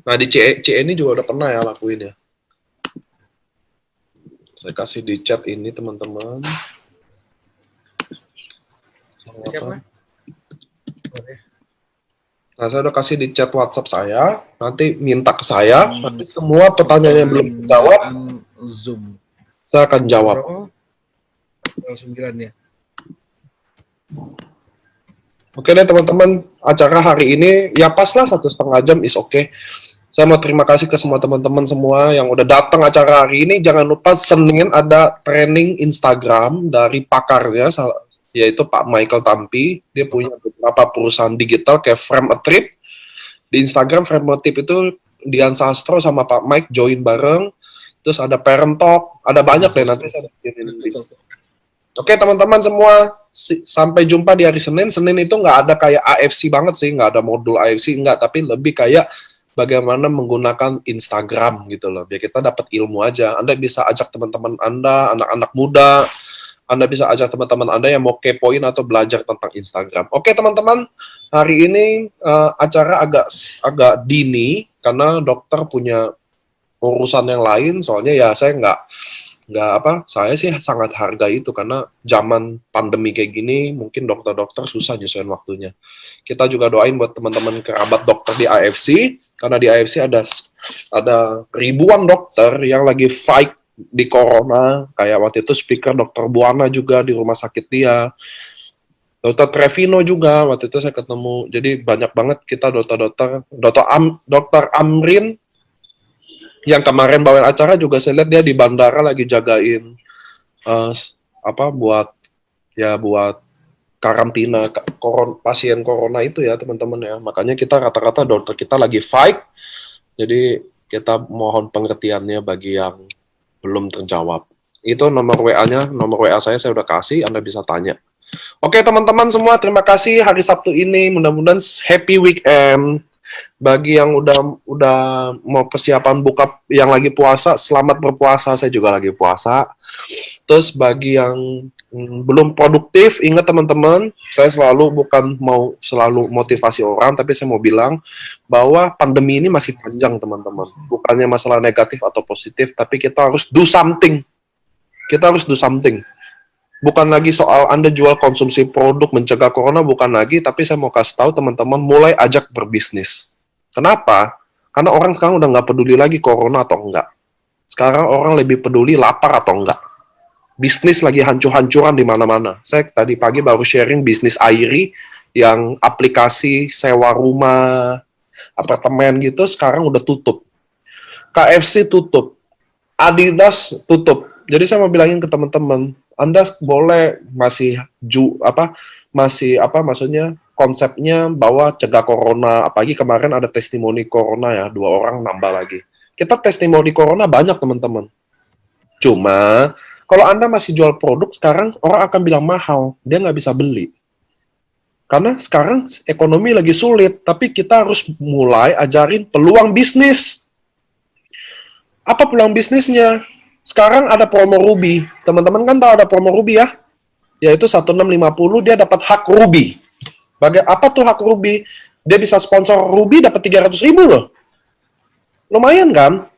Nah, di CE ini juga udah pernah ya lakuin ya. Saya kasih di chat ini, teman-teman. Siapa? Nah, saya udah kasih di chat WhatsApp saya. Nanti minta ke saya. Nanti semua pertanyaan yang belum dijawab, Zoom. saya akan jawab. 9 ya. Oke deh teman-teman, acara hari ini ya pas lah 1,5 jam is oke. Saya mau terima kasih ke semua teman-teman semua yang udah datang acara hari ini. Jangan lupa Senin ada training Instagram dari pakarnya, yaitu Pak Michael Tampi. Dia punya beberapa perusahaan digital kayak Frame a Trip. Di Instagram Frame a Trip itu Dian Sastro sama Pak Mike join bareng. Terus ada Parent Talk, ada banyak deh nanti saya bikinin. Oke teman-teman semua, sampai jumpa di hari Senin. Senin itu nggak ada kayak AFC banget sih, nggak ada modul AFC, nggak, tapi lebih kayak bagaimana menggunakan Instagram gitu loh, biar kita dapat ilmu aja. Anda bisa ajak teman-teman Anda, anak-anak muda, Anda bisa ajak teman-teman Anda yang mau kepoin atau belajar tentang Instagram. Oke teman-teman, hari ini acara agak dini, karena dokter punya urusan yang lain, soalnya ya saya saya sih sangat hargai itu, karena zaman pandemi kayak gini mungkin dokter-dokter susah nyesuaiin waktunya. Kita juga doain buat teman-teman kerabat dokter di AFC, karena di AFC ada ribuan dokter yang lagi fight di corona, kayak waktu itu speaker dokter Buana juga di rumah sakit dia, dokter Trevino juga waktu itu saya ketemu. Jadi banyak banget kita dokter Amrin yang kemarin bawain acara juga, saya lihat dia di bandara lagi jagain buat karantina pasien corona itu ya teman-teman ya. Makanya kita rata-rata dokter kita lagi fight. Jadi kita mohon pengertiannya bagi yang belum terjawab. Itu nomor WA-nya, nomor WA saya udah kasih, Anda bisa tanya. Oke teman-teman semua, terima kasih hari Sabtu ini. Mudah-mudahan happy weekend. Bagi yang udah mau persiapan buka, yang lagi puasa, selamat berpuasa. Saya juga lagi puasa. Terus bagi yang belum produktif, ingat teman-teman, saya bukan mau selalu motivasi orang, tapi saya mau bilang bahwa pandemi ini masih panjang teman-teman. Bukannya masalah negatif atau positif, tapi kita harus do something. Kita harus do something. Bukan lagi soal Anda jual konsumsi produk mencegah corona, bukan lagi, tapi saya mau kasih tahu teman-teman, mulai ajak berbisnis. Kenapa? Karena orang sekarang udah nggak peduli lagi corona atau enggak. Sekarang orang lebih peduli lapar atau enggak. Bisnis lagi hancur-hancuran di mana-mana. Saya tadi pagi baru sharing bisnis Airi, yang aplikasi sewa rumah, apartemen gitu, sekarang udah tutup. KFC tutup. Adidas tutup. Jadi saya mau bilangin ke teman-teman, Anda boleh maksudnya konsepnya bahwa cegah corona, apalagi kemarin ada testimoni corona ya, 2 orang nambah lagi. Kita testimoni corona banyak teman-teman. Cuma, kalau Anda masih jual produk sekarang, orang akan bilang mahal. Dia nggak bisa beli. Karena sekarang ekonomi lagi sulit, tapi kita harus mulai ajarin peluang bisnis. Apa peluang bisnisnya? Sekarang ada promo Ruby. Teman-teman kan tahu ada promo Ruby ya? Yaitu 1650, dia dapat hak Ruby. Apa tuh hak Ruby? Dia bisa sponsor Ruby dapat 300.000 loh. Lumayan kan?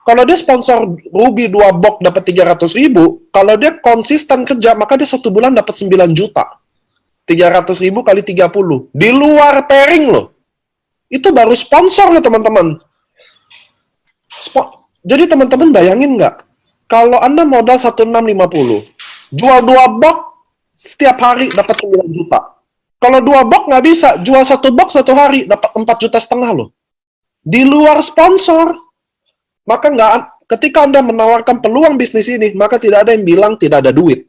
Kalau dia sponsor Ruby 2 box dapat 300.000, kalau dia konsisten kerja, maka dia 1 bulan dapat 9 juta. 300.000 kali 30. Di luar pairing loh. Itu baru sponsor loh teman-teman. Jadi teman-teman bayangin nggak? Kalau Anda modal 1650, jual 2 box setiap hari dapat 9 juta. Kalau 2 box nggak bisa, jual 1 box 1 hari dapat 4,5 juta loh. Di luar sponsor. Maka ketika Anda menawarkan peluang bisnis ini, maka tidak ada yang bilang tidak ada duit.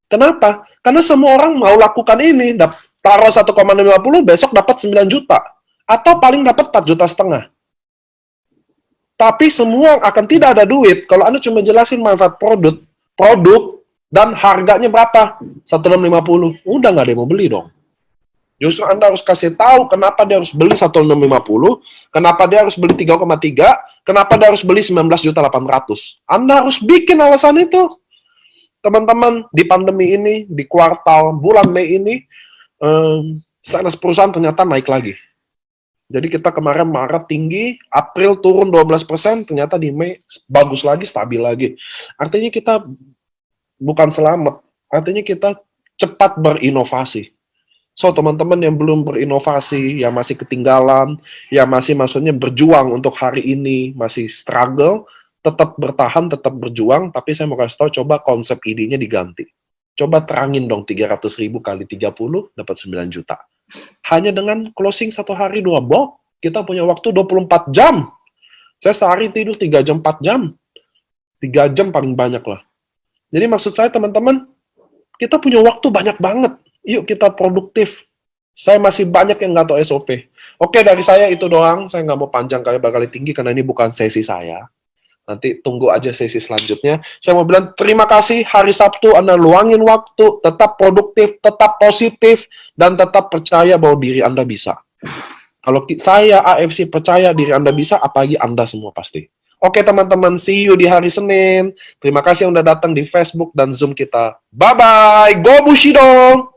Kenapa? Karena semua orang mau lakukan ini, taruh 1,50, besok dapat 9 juta. Atau paling dapat 4,5 juta. Tapi semua akan tidak ada duit kalau Anda cuma jelasin manfaat produk dan harganya berapa? 1,650. Udah nggak ada yang mau beli dong. Justru Anda harus kasih tahu kenapa dia harus beli 1,650, kenapa dia harus beli 3,3, kenapa dia harus beli 19.800. Anda harus bikin alasan itu. Teman-teman, di pandemi ini, di kuartal bulan Mei ini, sales perusahaan ternyata naik lagi. Jadi kita kemarin Maret tinggi, April turun 12%, ternyata di Mei bagus lagi, stabil lagi. Artinya kita bukan selamat, artinya kita cepat berinovasi. So, teman-teman yang belum berinovasi, yang masih ketinggalan, yang masih maksudnya berjuang untuk hari ini, masih struggle, tetap bertahan, tetap berjuang, tapi saya mau kasih tahu, coba konsep idenya diganti. Coba terangin dong 300.000 kali 30, dapat 9 juta. Hanya dengan closing 1 hari 2 box, kita punya waktu 24 jam. Saya sehari tidur 3 jam, 4 jam. 3 jam paling banyak lah. Jadi maksud saya teman-teman, kita punya waktu banyak banget. Yuk kita produktif. Saya masih banyak yang nggak tahu SOP. Oke, dari saya itu doang. Saya nggak mau panjang kali tinggi karena ini bukan sesi saya. Nanti tunggu aja sesi selanjutnya. Saya mau bilang terima kasih. Hari Sabtu Anda luangin waktu, tetap produktif, tetap positif, dan tetap percaya bahwa diri Anda bisa. Kalau saya AFC percaya diri Anda bisa, apalagi Anda semua pasti. Oke teman-teman, see you di hari Senin. Terima kasih yang udah datang di Facebook dan Zoom kita. Bye-bye. Go Bushido!